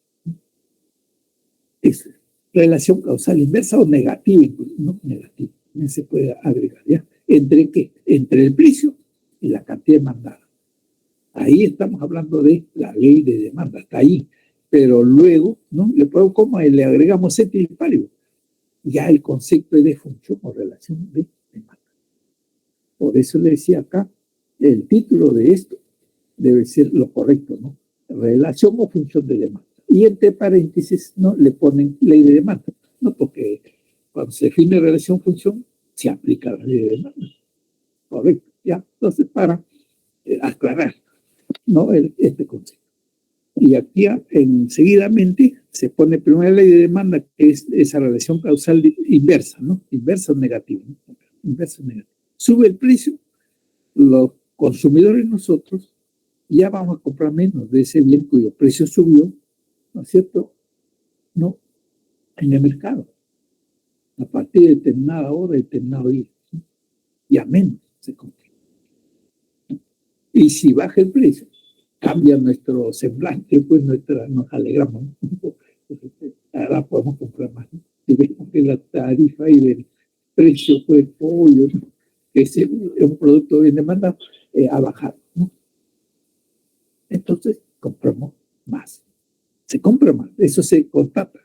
Es relación causal inversa o negativa, incluso, ¿no? Negativa. También se puede agregar, ¿ya? ¿Entre qué? Entre el precio y la cantidad demandada. Ahí estamos hablando de la ley de demanda, hasta ahí. Pero luego, ¿no? ¿Cómo le agregamos ceteris paribus? Ya el concepto de función o relación de demanda. Por eso le decía acá, el título de esto debe ser lo correcto, ¿no? Relación o función de demanda. Y entre paréntesis, ¿no?, le ponen ley de demanda, ¿no? Porque cuando se define relación-función, se aplica la ley de demanda. Correcto, ¿ya? Entonces, para aclarar, ¿no?, este concepto. Y aquí, seguidamente, se pone primero la ley de demanda, que es esa relación causal inversa, ¿no? Inversa o negativa, ¿no? Inversa o negativa. Sube el precio, los consumidores nosotros ya vamos a comprar menos de ese bien cuyo precio subió, ¿no es cierto?, ¿no?, en el mercado, a partir de determinada hora, determinado día, ¿no? Y a menos se compra. Y si baja el precio, cambia nuestro semblante, pues nos alegramos, ¿no? Ahora podemos comprar más, ¿no? Si vemos que la tarifa y el precio del pollo, ¿no?, que es un producto bien demandado, ha bajado, ¿no? Entonces compramos más. Se compra más, eso se constata,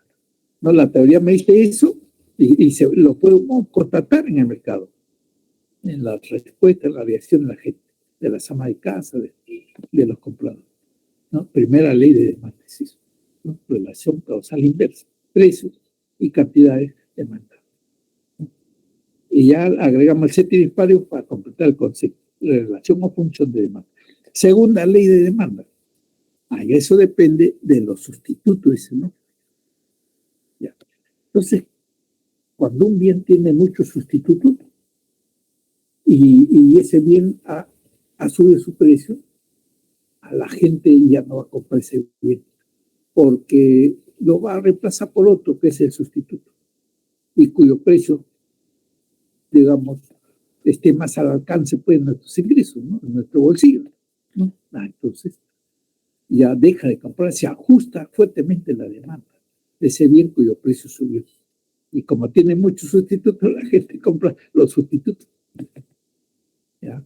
¿no? La teoría me dice eso y lo podemos constatar en el mercado, en la respuesta, en la reacción de la gente, de las amas de casa, de los compradores, ¿no? Primera ley de demanda, ¿no? Relación causal inversa, precios y cantidades demandadas, ¿no? Y ya agregamos el ceteris paribus para completar el concepto, relación o función de demanda. Segunda ley de demanda. Ahí eso depende de los sustitutos, ¿no? Ya. Entonces, cuando un bien tiene muchos sustitutos y ese bien ha subido su precio, a la gente ya no va a comprar ese bien, porque lo va a reemplazar por otro que es el sustituto, y cuyo precio, digamos, esté más al alcance, pues, de nuestros ingresos, ¿no?, en nuestro bolsillo, ¿no? Entonces, ya deja de comprar, se ajusta fuertemente la demanda de ese bien cuyo precio subió. Y como tiene muchos sustitutos, la gente compra los sustitutos, ¿ya?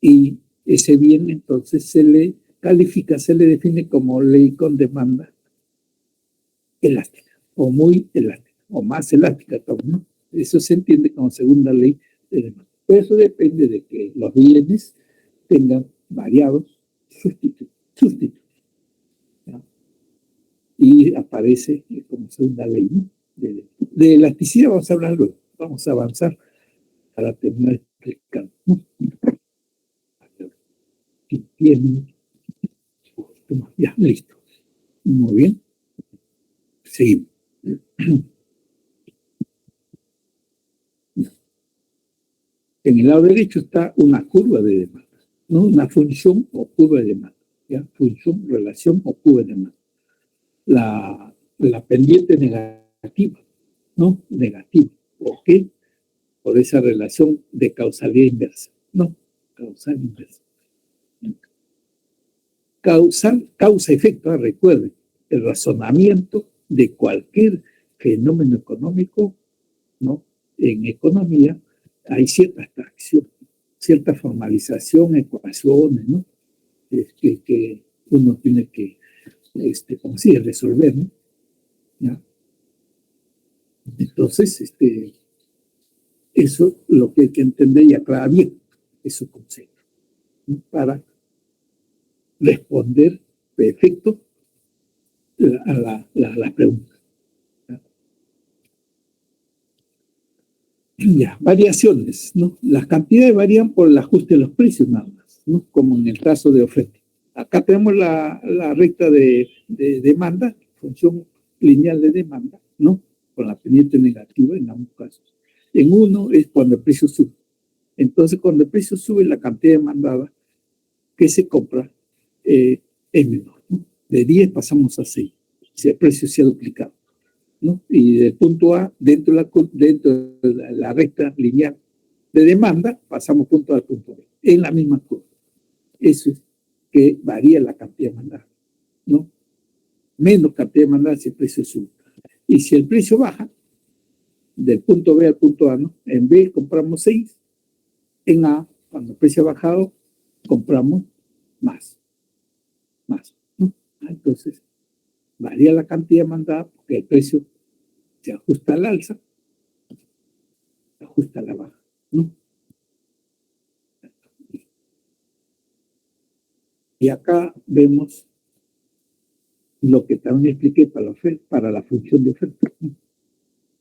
Y ese bien entonces se le califica, se le define como ley con demanda elástica, o muy elástica, o más elástica, ¿no? Eso se entiende como segunda ley de demanda. Pero eso depende de que los bienes tengan variados sustitutos, ¿ya? Y aparece como segunda ley, ¿no? De elasticidad vamos a hablar luego, vamos a avanzar para terminar de explicar, ¿no? Ya, listo. Muy bien. Seguimos. En el lado derecho está una curva de demanda, ¿no? Una función o curva de demanda, ¿ya? Función, relación o curva de demanda. La pendiente negativa, ¿no? Negativa. ¿Por qué? Por esa relación de causalidad inversa, ¿no? Causal inversa. Causa-efecto, recuerden, el razonamiento de cualquier fenómeno económico, ¿no? En economía hay cierta abstracción, cierta formalización, ecuaciones, ¿no? Que uno tiene que, ¿cómo se dice?, resolver, ¿no? ¿ya? Entonces, eso lo que hay que entender y aclarar bien esos conceptos, ¿no? Para responder perfecto a la pregunta. Ya, variaciones, ¿no? Las cantidades varían por el ajuste de los precios nada más, ¿no? Como en el caso de oferta. Acá tenemos la recta de demanda, función lineal de demanda, ¿no? Con la pendiente negativa en ambos casos. En uno es cuando el precio sube. Entonces, cuando el precio sube, la cantidad demandada que se compra es menor, ¿no? De 10 pasamos a 6, si el precio se ha duplicado, ¿no? Y del punto A, dentro de la recta lineal de demanda, pasamos punto A al punto B, en la misma curva. Eso es que varía la cantidad demandada, ¿no? Menos cantidad demandada si el precio sube. Y si el precio baja, del punto B al punto A, ¿no? En B compramos 6, en A, cuando el precio ha bajado, compramos más, ¿no? Entonces, varía la cantidad demandada porque el precio se ajusta al alza, se ajusta a la baja, ¿no? Y acá vemos lo que también expliqué para la función de oferta, ¿no?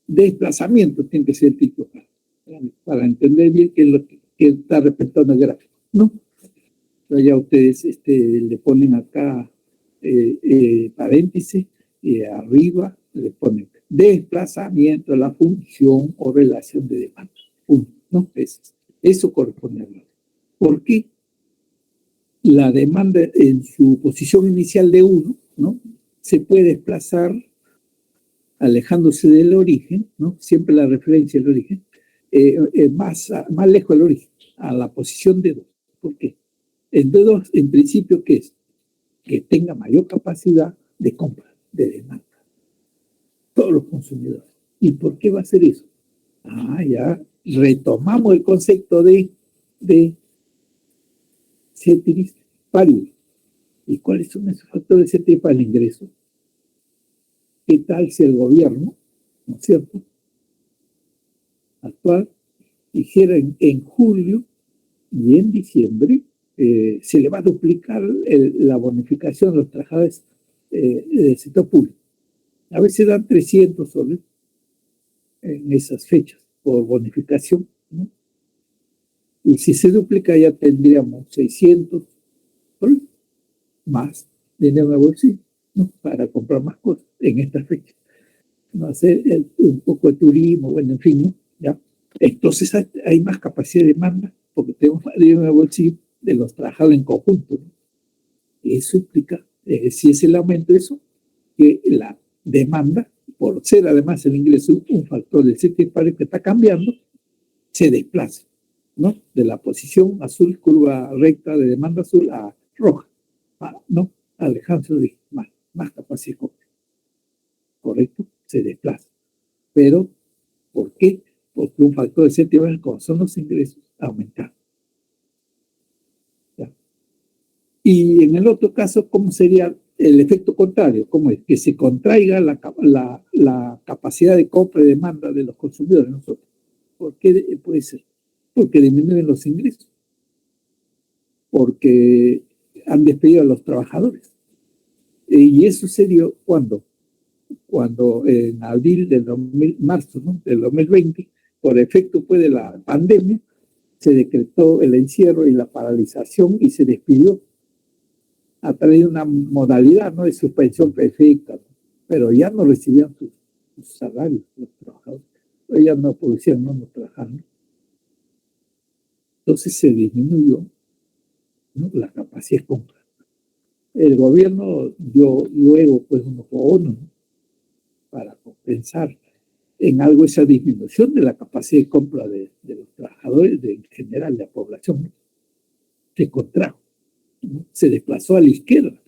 Desplazamiento tiene que ser el título para entender bien qué es lo que está representando el gráfico, ¿no? Pero ya ustedes le ponen acá paréntesis y arriba le ponen desplazamiento de la función o relación de demanda. ¿No? Eso corresponde a lo. ¿Por qué la demanda en su posición inicial de 1, ¿no? Se puede desplazar alejándose del origen, ¿no? Siempre la referencia del origen, más lejos del origen, a la posición de 2. ¿Por qué? El de 2, en principio, ¿qué es? Que tenga mayor capacidad de compra, de demanda. Todos los consumidores. ¿Y por qué va a ser eso? Ya retomamos el concepto de ceteris paribus. ¿Y cuáles son esos factores de ceteris para el ingreso? ¿Qué tal si el gobierno, ¿no es cierto?, actual, dijera en julio y en diciembre se le va a duplicar la bonificación a los trabajadores del sector público? A veces dan 300 soles en esas fechas por bonificación, ¿no? Y si se duplica ya tendríamos 600 soles más dinero en el bolsillo, ¿no? Para comprar más cosas en estas fechas, ¿no? Hacer un poco de turismo, bueno, en fin, ¿no? ¿Ya? Entonces hay más capacidad de demanda porque tenemos más dinero en el bolsillo de los trabajadores en conjunto, ¿no? Eso implica, si es el aumento de eso, que la demanda, por ser además el ingreso un factor del ceteris paribus que está cambiando, se desplaza, ¿no? De la posición azul, curva recta de demanda azul, a roja, ¿no? Alejándose de más capacidad de compra. ¿Correcto? Se desplaza. Pero, ¿por qué? Porque un factor de ceteris paribus, como son los ingresos, aumenta. ¿Ya? Y en el otro caso, ¿cómo sería el efecto contrario? ¿Cómo es? Que se contraiga la capacidad de compra y demanda de los consumidores nosotros. ¿Por qué puede ser? Porque disminuyen los ingresos, porque han despedido a los trabajadores. Y eso se dio cuando en abril marzo, ¿no?, del 2020, por efecto pues, de la pandemia, se decretó el encierro y la paralización y se despidió a través de una modalidad, ¿no?, de suspensión perfecta, ¿no? Pero ya no recibían sus salarios los trabajadores, ellos no producían, no trabajaban. Entonces se disminuyó, ¿no?, la capacidad de compra. El gobierno dio luego pues unos bonos, ¿no?, para compensar en algo esa disminución de la capacidad de compra de los trabajadores, en general de la población, ¿no? Se contrajo, ¿no? Se desplazó a la izquierda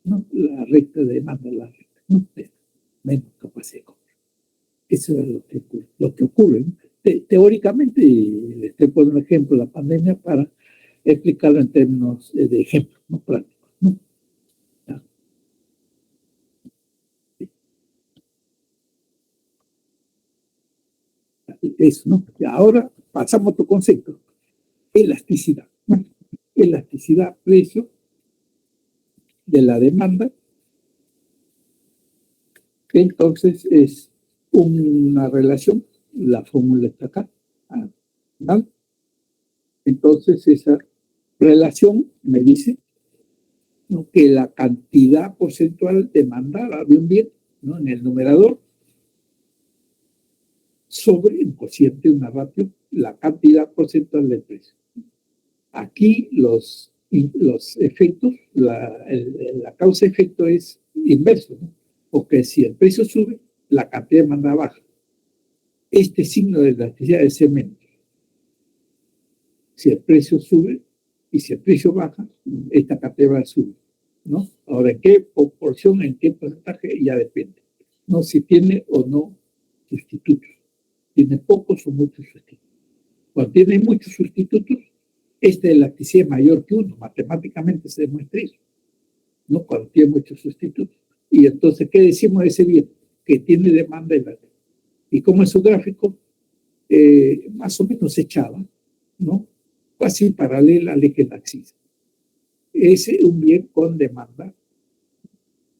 ¿no?, la recta de demanda, ¿no?, menos capacidad de compra. Eso es lo que ocurre, ¿no? Teóricamente, les estoy poniendo un ejemplo, la pandemia, para explicarlo en términos de ejemplos, ¿no?, prácticos, ¿no? eso, ¿no? Y ahora pasamos a otro concepto, elasticidad, ¿no? Elasticidad, precio de la demanda. Entonces es una relación, la fórmula está acá, ¿vale? Entonces esa relación me dice, ¿no?, que la cantidad porcentual demandada de un bien, ¿no?, en el numerador sobre un cociente, una ratio, la cantidad porcentual del precio. Aquí los efectos, la causa-efecto es inverso, ¿no? Porque si el precio sube, la cantidad de demanda baja. Este signo de elasticidad es menos. Si el precio sube y si el precio baja, esta cantidad va a subir, ¿no? Ahora, ¿en qué proporción, en qué porcentaje? Ya depende, ¿no? Si tiene o no sustitutos. Tiene pocos o muchos sustitutos. Cuando tiene muchos sustitutos, esta elasticidad es mayor que 1. Matemáticamente se demuestra eso, ¿no? Cuando tiene muchos sustitutos. Y entonces, ¿qué decimos de ese bien? Que tiene demanda elástica. Y como es su gráfico, más o menos echada, ¿no? Casi paralela al eje de la axis. Es un bien con demanda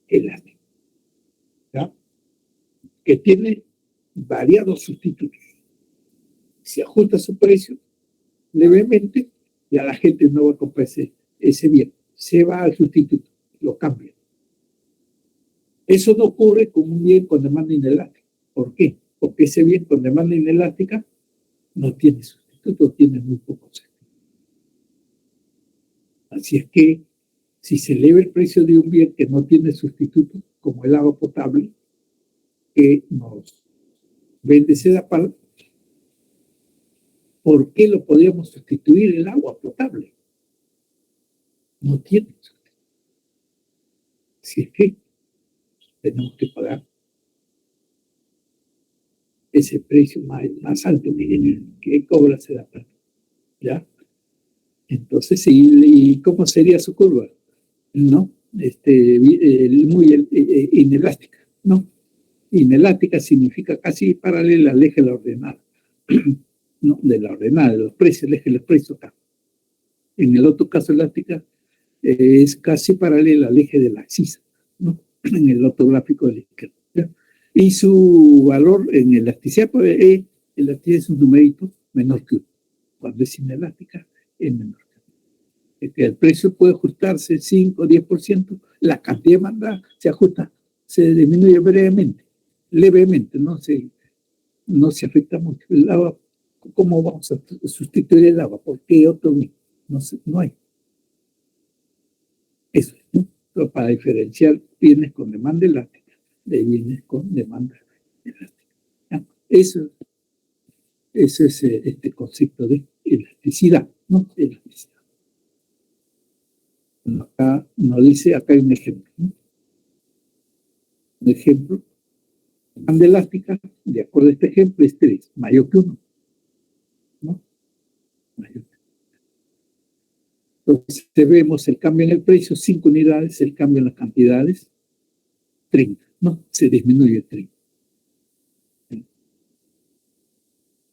elástica, ¿ya? Que tiene variados sustitutos. Si ajusta su precio levemente, ya la gente no va a comprar ese bien. Se va al sustituto, lo cambia. Eso no ocurre con un bien con demanda inelástica. ¿Por qué? Porque ese bien con demanda inelástica no tiene sustituto, tiene muy pocos. Así es que si se eleva el precio de un bien que no tiene sustituto, como el agua potable, que nos vende Sedapal, ¿por qué lo podríamos sustituir el agua potable? No tiene sustituto. Si es que tenemos que pagar ese precio más alto que cobra Sedapal, ¿ya? Entonces, ¿y cómo sería su curva? ¿No? Muy inelástica, ¿no? Inelástica significa casi paralela al eje de la ordenada, ¿no? De la ordenada, de los precios, el eje de los precios acá. En el otro caso, elástica es casi paralela al eje de la axis, ¿no? En el otro gráfico de la izquierda, ¿ya? Y su valor en elasticidad, pues, elasticidad es un numerito menor que 1. Cuando es inelástica, es menor que 1. Que el precio puede ajustarse 5 o 10%, la cantidad de demanda se ajusta, se disminuye brevemente, levemente, no se afecta mucho. El agua, ¿cómo vamos a sustituir el agua? ¿Por qué otro no hay? Eso, ¿no? Pero para diferenciar bienes con demanda elástica de bienes con demanda elástica, ¿no? Eso es este concepto de elasticidad, ¿no? Elasticidad. Acá nos dice, acá hay un ejemplo, ¿no? Un ejemplo, demanda elástica, de acuerdo a este ejemplo, es 3, mayor que 1, ¿no? Mayor. Entonces vemos el cambio en el precio, 5 unidades, el cambio en las cantidades, 30, ¿no? Se disminuye 30.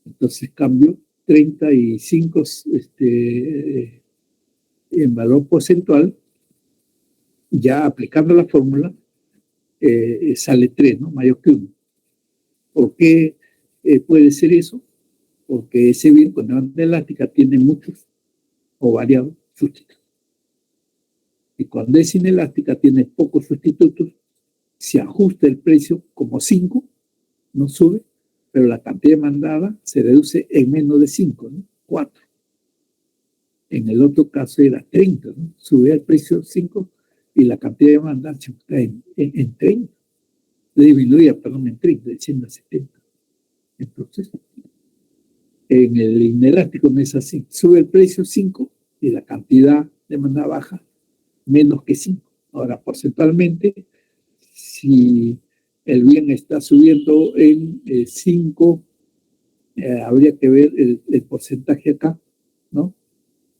Entonces cambio 35 en valor porcentual, ya aplicando la fórmula, sale 3, ¿no? Mayor que 1. ¿Por qué puede ser eso? Porque ese bien con demanda elástica tiene muchos o variados sustitutos. Y cuando es inelástica tiene pocos sustitutos, se ajusta el precio como 5, no sube, pero la cantidad demandada se reduce en menos de 5, ¿no? 4. En el otro caso era 30, ¿no? Subía el precio 5 y la cantidad demandada se ajusta en 30. Disminuía, perdón, en 30, de 100 a 70. Entonces, en el inelástico no es así. Sube el precio 5 y la cantidad demandada baja menos que 5. Ahora, porcentualmente, si el bien está subiendo en 5, habría que ver el porcentaje acá, ¿no?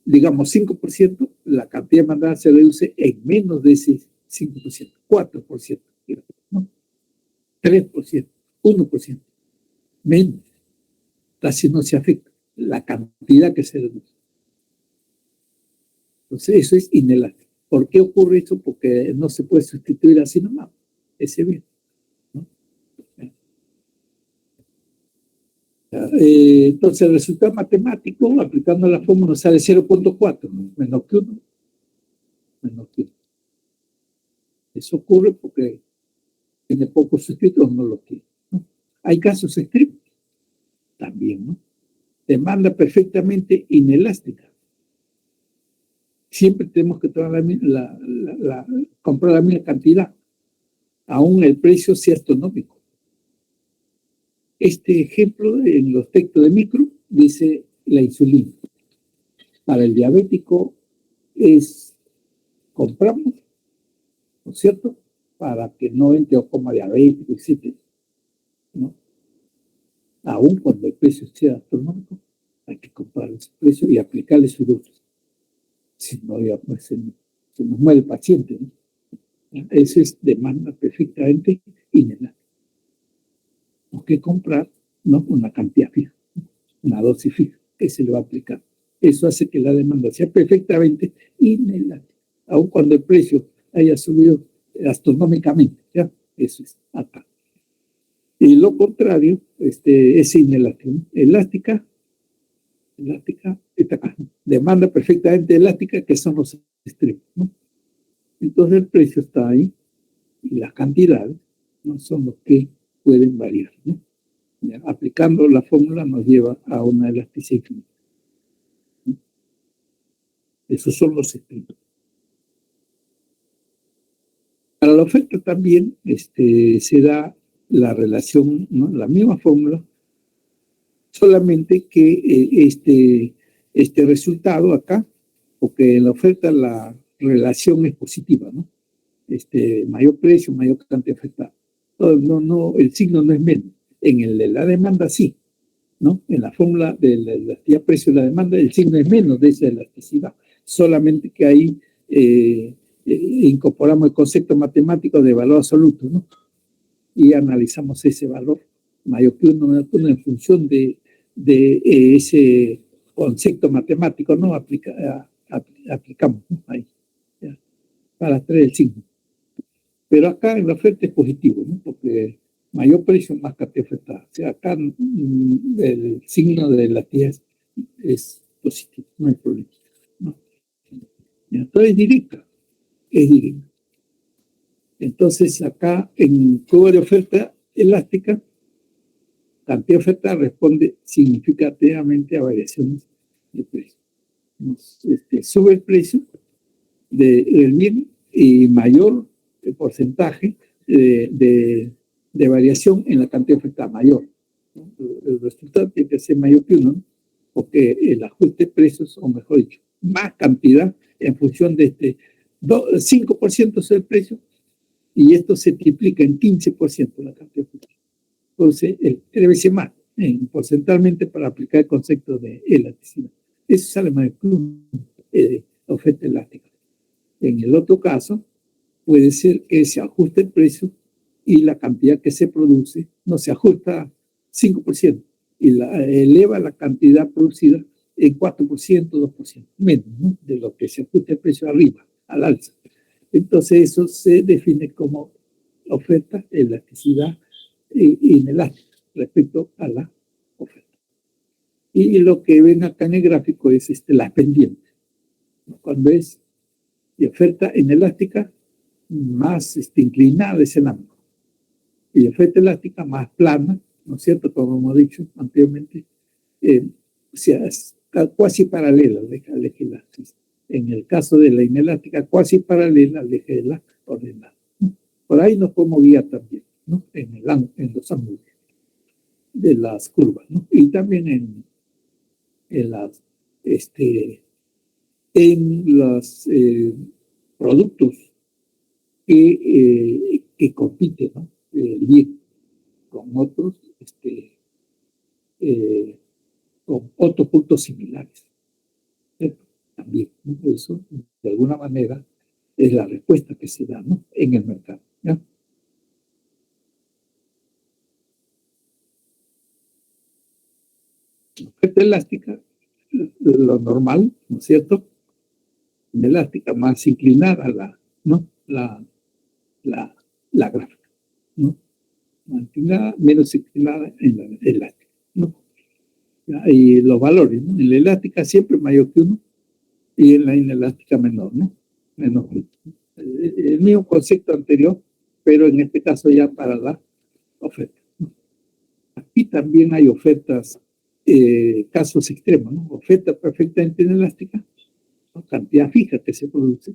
Digamos 5%, la cantidad demandada se reduce en menos de ese 5%, 4%, ¿no? 3%, 1%, menos. casi no se afecta la cantidad que se reduce. Entonces, eso es inelástico. ¿Por qué ocurre eso? Porque no se puede sustituir así nomás ese bien, ¿no? Entonces, el resultado matemático, aplicando la fórmula, sale 0.4, menos que 1, menos que 1. Eso ocurre porque tiene pocos sustitutos, no lo quiere, ¿no? Hay casos extremos también, ¿no? Demanda perfectamente inelástica. Siempre tenemos que comprar la misma cantidad, aún el precio sea astronómico. Este ejemplo en los textos de Micro dice la insulina. Para el diabético es compramos, ¿no es cierto? Para que no entre o coma diabético, etc., ¿no? Aún cuando el precio sea astronómico, hay que comprar ese precio y aplicarle su dosis. Si no, ya pues se nos muere el paciente, ¿no? Esa es demanda perfectamente inelástica. Tenemos que comprar, ¿no?, una cantidad fija, una dosis fija que se le va a aplicar. Eso hace que la demanda sea perfectamente inelástica, aun cuando el precio haya subido astronómicamente, ¿ya? Eso es acá. Y lo contrario, es inelástico, ¿no? Elástica, está acá. Demanda perfectamente elástica, que son los extremos, ¿no? Entonces el precio está ahí y las cantidades no son los que pueden variar, ¿no? Ya, aplicando la fórmula nos lleva a una elasticidad infinita. Esos son los extremos. Para la oferta también se da la relación, ¿no?, la misma fórmula, solamente que este resultado acá, porque en la oferta la relación es positiva, ¿no? Mayor precio, mayor cantidad ofertada. No, el signo no es menos. En el de la demanda sí, ¿no? En la fórmula de la elasticidad precio y la demanda, el signo es menos de esa elasticidad. Solamente que ahí incorporamos el concepto matemático de valor absoluto, ¿no? Y analizamos ese valor mayor que uno, menor que uno, en función de ese concepto matemático, ¿no? Aplicamos, ¿no?, ahí, ¿ya?, para traer el signo. Pero acá en la oferta es positivo, ¿no?, porque mayor precio, más cantidad ofertada. O sea, acá el signo de la tía es positivo, no hay problema, ¿no? Entonces es directa. Entonces acá en curva de oferta elástica, cantidad oferta responde significativamente a variaciones de precio. Sube el precio del bien y mayor el porcentaje de variación en la cantidad oferta mayor, ¿no? El resultado tiene que ser mayor que 1, ¿no?, porque el ajuste de precios, o mejor dicho, más cantidad en función de 5% sobre el precio, y esto se triplica en 15% la cantidad oferta. Entonces, 3 veces más porcentualmente para aplicar el concepto de elasticidad. Eso sale más de oferta elástica. En el otro caso, puede ser que se ajuste el precio y la cantidad que se produce no se ajusta 5% y eleva la cantidad producida en 4%, 2%, menos, ¿no?, de lo que se ajusta el precio arriba, al alza. Entonces, eso se define como oferta elasticidad inelástica respecto a la oferta. Y lo que ven acá en el gráfico es las pendientes, ¿no? Cuando es de oferta inelástica, más inclinada es el ángulo, y de oferta elástica más plana, ¿no es cierto?, como hemos dicho anteriormente, o sea, es casi paralela al eje elástico. En el caso de la inelástica, casi paralela al eje de la ordenada, ¿no? Por ahí nos podemos guiar también, ¿no?, en los ángulos de las curvas, ¿no? Y también en los productos que compiten, ¿no?, bien con otros, con otros puntos similares. También, ¿no? Eso, de alguna manera, es la respuesta que se da, ¿no?, en el mercado, ¿ya? oferta elástica, lo normal, ¿no es cierto? Elástica más inclinada ¿no? La gráfica, ¿no? Más inclinada, menos inclinada en la elástica, ¿no? Y los valores, ¿no? En la elástica siempre mayor que 1 y en la inelástica menor, ¿no? Menor. El mismo concepto anterior, pero en este caso ya para la oferta, ¿no? Aquí también hay ofertas, casos extremos, ¿no? Oferta perfectamente inelástica, ¿no? Cantidad fija que se produce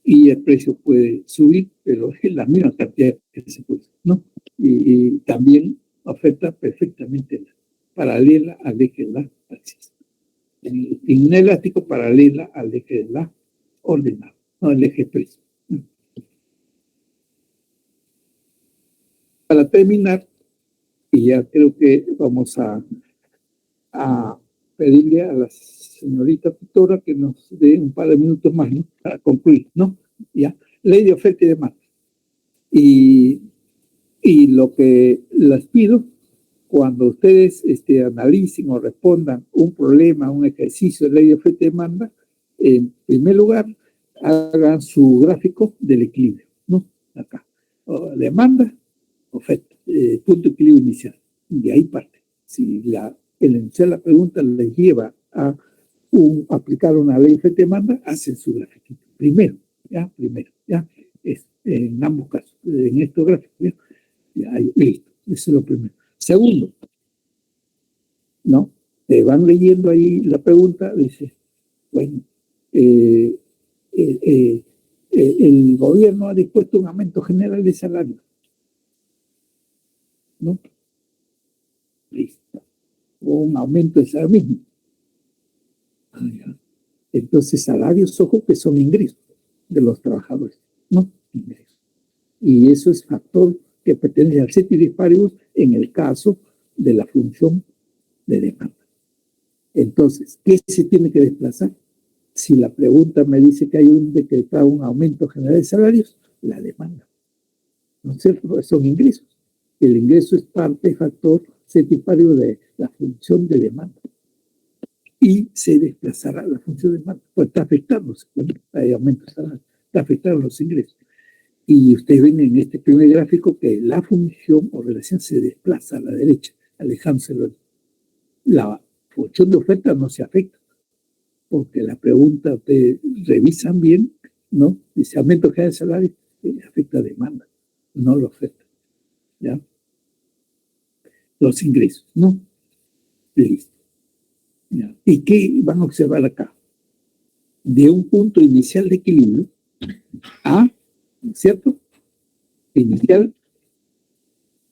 y el precio puede subir, pero es la misma cantidad que se produce, ¿no? Y también oferta perfectamente paralela al eje de la axis. Inelástico paralela al eje de la ordenada, no al eje precio. Para terminar, y ya creo que vamos a pedirle a la señorita tutora que nos dé un par de minutos más, ¿no? Para concluir, ¿no? Ya, ley de oferta y demanda. Y lo que les pido, cuando ustedes analicen o respondan un problema, un ejercicio de ley de oferta y demanda, en primer lugar, hagan su gráfico del equilibrio, ¿no? Acá. Demanda, oferta, punto de equilibrio inicial. Y de ahí parte. Si el iniciar la pregunta les lleva a aplicar una ley de oferta y demanda, hacen su gráfico. Primero, ¿ya? En ambos casos, en estos gráficos, ¿ya? Listo, eso es lo primero. Segundo, ¿no? Van leyendo ahí la pregunta, dice, bueno, el gobierno ha dispuesto un aumento general de salario, ¿no? Listo. O un aumento de salario mismo. Entonces, salarios, ojo, que son ingresos de los trabajadores, ¿no? Ingresos. Y eso es factor que pertenece al ceteris paribus en el caso de la función de demanda. Entonces, ¿qué se tiene que desplazar? Si la pregunta me dice que hay un decretado un aumento general de salarios, la demanda. ¿No es cierto? Son ingresos. El ingreso es parte, factor ceteris paribus de la función de demanda. Y se desplazará la función de demanda. Pues está afectándose, bueno, hay aumento de salario, está afectando los ingresos. Y ustedes ven en este primer gráfico que la función o relación se desplaza a la derecha, alejándose. La función de oferta no se afecta, porque la pregunta ustedes revisan bien, ¿no? Dice aumento general de salario, afecta a demanda, no la oferta, ¿ya? Los ingresos, ¿no? Listo. ¿Ya? ¿Y qué van a observar acá? De un punto inicial de equilibrio a, ¿cierto? Inicial,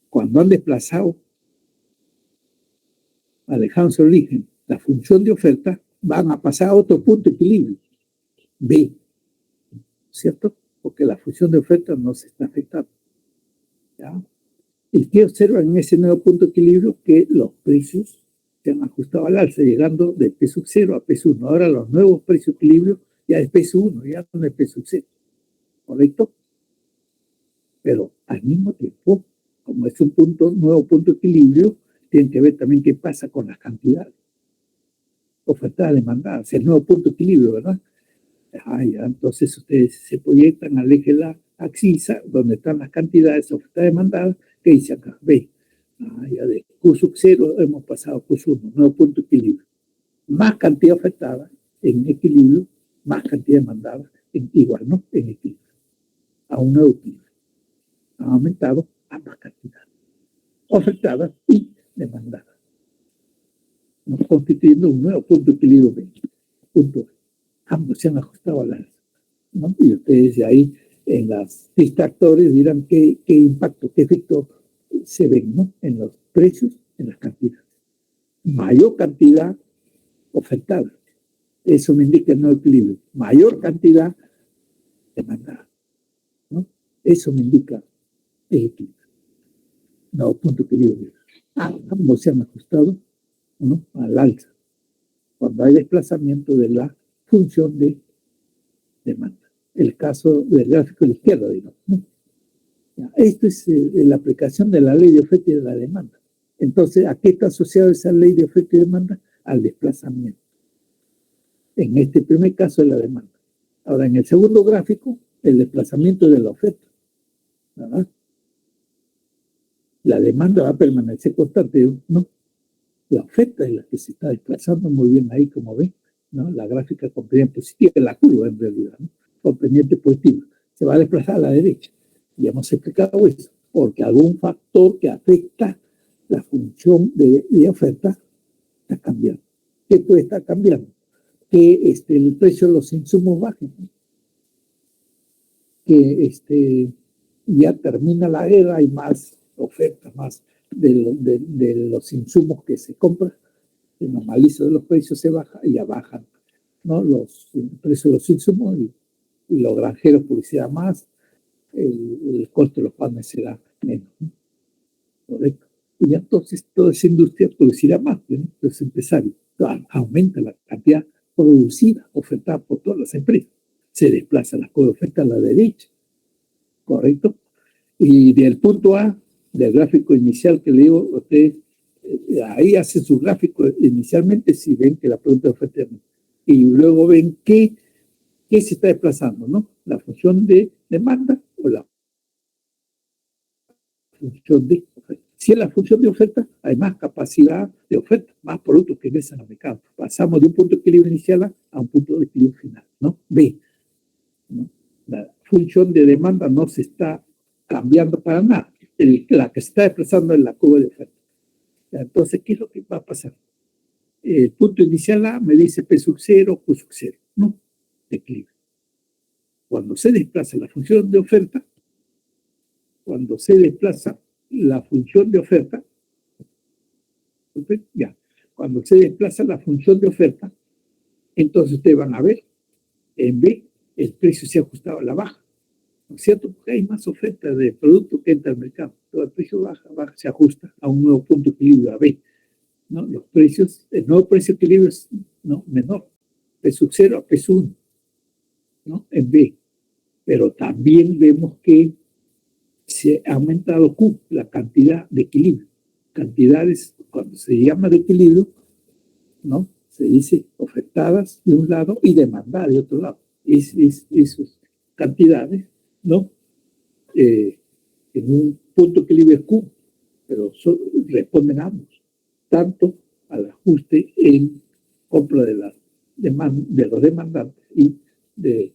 cuando han desplazado, alejándose del origen, la función de oferta, van a pasar a otro punto de equilibrio, B, ¿cierto? Porque la función de oferta no se está afectando, ¿ya? ¿Y qué observan en ese nuevo punto de equilibrio? Que los precios se han ajustado al alza, llegando de P0 a P1. Ahora los nuevos precios de equilibrio ya es P1, ya no es P0, ¿correcto? Pero al mismo tiempo, como es un nuevo punto de equilibrio, tienen que ver también qué pasa con las cantidades ofertadas, demandadas, el nuevo punto de equilibrio, ¿verdad? Ya, entonces ustedes se proyectan al eje de la axisa, donde están las cantidades ofertadas, demandadas, que dice acá, ve, ya de Q0 hemos pasado a Q1, nuevo punto de equilibrio. Más cantidad ofertada en equilibrio, más cantidad demandada, igual, ¿no? En equilibrio, a un nuevo equilibrio. Han aumentado ambas cantidades, ofertadas y demandadas, ¿no? Constituyendo un nuevo punto de equilibrio, punto. Ambos se han ajustado al alza, ¿no? Y ustedes de ahí en los distractores dirán qué impacto, qué efecto se ven, ¿no? En los precios, en las cantidades. Mayor cantidad ofertada, eso me indica el nuevo equilibrio. Mayor cantidad demandada, ¿no? Eso me indica el equilibrio. No, punto de equilibrio. Ambos se han ajustado, ¿no? Al alza, cuando hay desplazamiento de la función de demanda. El caso del gráfico de la izquierda, digamos, ¿no? Ya, esto es la aplicación de la ley de oferta y de la demanda. Entonces, ¿a qué está asociada esa ley de oferta y demanda? Al desplazamiento. En este primer caso de la demanda. Ahora, en el segundo gráfico, el desplazamiento de la oferta, ¿verdad? La demanda va a permanecer constante, ¿no? La oferta es la que se está desplazando muy bien ahí, como ven, ¿no? La gráfica con pendiente positiva, la curva en realidad, ¿no? Con pendiente positiva, se va a desplazar a la derecha. Ya hemos explicado eso, porque algún factor que afecta la función de oferta está cambiando. ¿Qué puede estar cambiando? Que el precio de los insumos baje, ¿no? Que ya termina la guerra, hay más ofertas, más de los insumos que se compran, se normaliza de los precios, se baja y ya bajan, ¿no? Los precios de los insumos y los granjeros publicidad más, el costo de los panes será menos, ¿no? Correcto. Y ya entonces toda esa industria producirá más, ¿no? Los empresarios, aumenta la cantidad producida, ofertada por todas las empresas. Se desplaza la oferta a la derecha, ¿correcto? Y del punto A, del gráfico inicial que le digo, ustedes ahí hacen su gráfico inicialmente si ven que la pregunta de oferta y luego ven qué se está desplazando, ¿no? La función de demanda o la función de oferta. Si es la función de oferta, hay más capacidad de oferta, más productos que ingresan al mercado. Pasamos de un punto de equilibrio inicial a un punto de equilibrio final, ¿no? B, ¿no? La función de demanda no se está cambiando para nada. La que se está desplazando es la curva de oferta. Entonces, ¿qué es lo que va a pasar? El punto inicial A me dice P sub 0, Q sub 0, ¿no? Declive. Cuando se desplaza la función de oferta, ya, cuando se desplaza la función de oferta, entonces ustedes van a ver, en B, el precio se ha ajustado a la baja, ¿no es cierto? Porque hay más oferta de producto que entra al mercado. Todo el precio baja, se ajusta a un nuevo punto de equilibrio, a B, ¿no? Los precios, el nuevo precio de equilibrio es, ¿no?, menor, P sub 0 a P sub 1, ¿no? En B. Pero también vemos que se ha aumentado Q, la cantidad de equilibrio. Cantidades, cuando se llama de equilibrio, ¿no?, se dice ofertadas de un lado y demandadas de otro lado. Esas cantidades, ¿no? En un punto de equilibrio es Q, pero responden ambos, tanto al ajuste en compra de los demandantes y de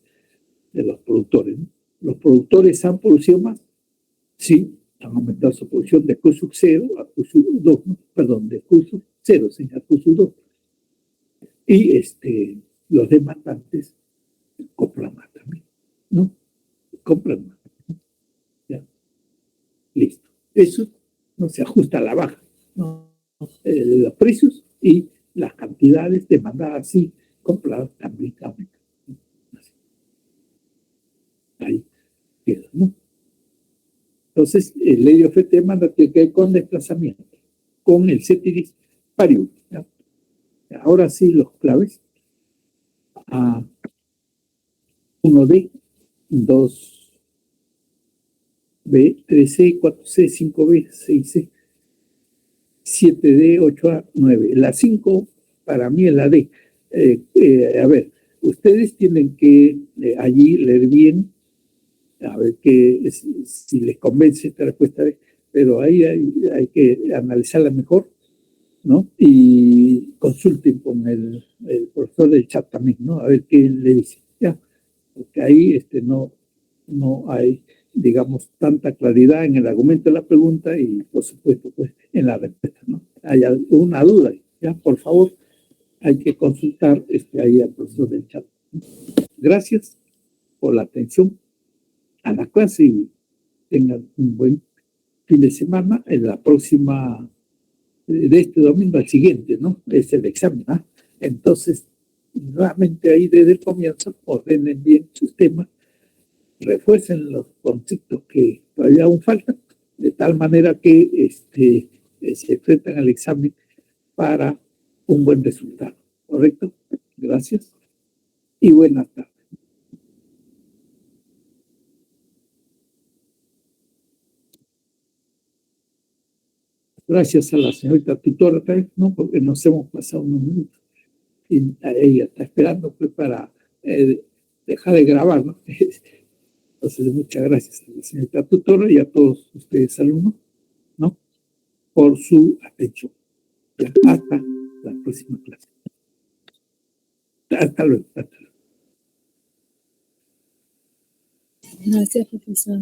los productores, ¿no? Los productores han producido más, sí, han aumentado su producción de Q sub 0 a Q sub 2, ¿no? Perdón, de Q sub 0 a Q sub 2. Y los demandantes compran más también, ¿no? Compran más. ¿Ya? Listo. Eso no se ajusta a la baja, ¿no? Los precios y las cantidades demandadas y compradas también aumentan. Ahí queda, ¿no? Entonces, el ley de oferta y demanda tiene que ver con desplazamiento, con el ceteris paribus, ¿ya? Ahora sí, los claves. A 1D, 2B, 3C, 4C, 5B, 6C, 7D, 8A, 9. La 5 para mí es la D. A ver, ustedes tienen que allí leer bien, a ver si les convence esta respuesta, pero ahí hay que analizarla mejor, ¿no? Y consulten con el profesor del chat también, ¿no? A ver qué le dice, ¿ya? Porque ahí no hay, digamos, tanta claridad en el argumento de la pregunta y, por supuesto, pues, en la respuesta, ¿no? Hay alguna duda, ¿ya? Por favor, hay que consultar ahí al profesor del chat. Gracias por la atención a la clase y tengan un buen fin de semana. En la próxima, de este domingo al siguiente, ¿no? Es el examen, ¿no? Entonces, nuevamente ahí desde el comienzo, ordenen bien sus temas, refuercen los conceptos que todavía aún faltan, de tal manera que se enfrentan al examen para un buen resultado. ¿Correcto? Gracias y buenas tardes. Gracias a la señorita tutora también, ¿no? Porque nos hemos pasado unos minutos. Y ella está esperando pues, para dejar de grabar, ¿no? Entonces, muchas gracias a la señorita tutora y a todos ustedes, alumnos, ¿no? Por su atención. Ya, hasta la próxima clase. Hasta luego. Hasta luego. Gracias, profesor.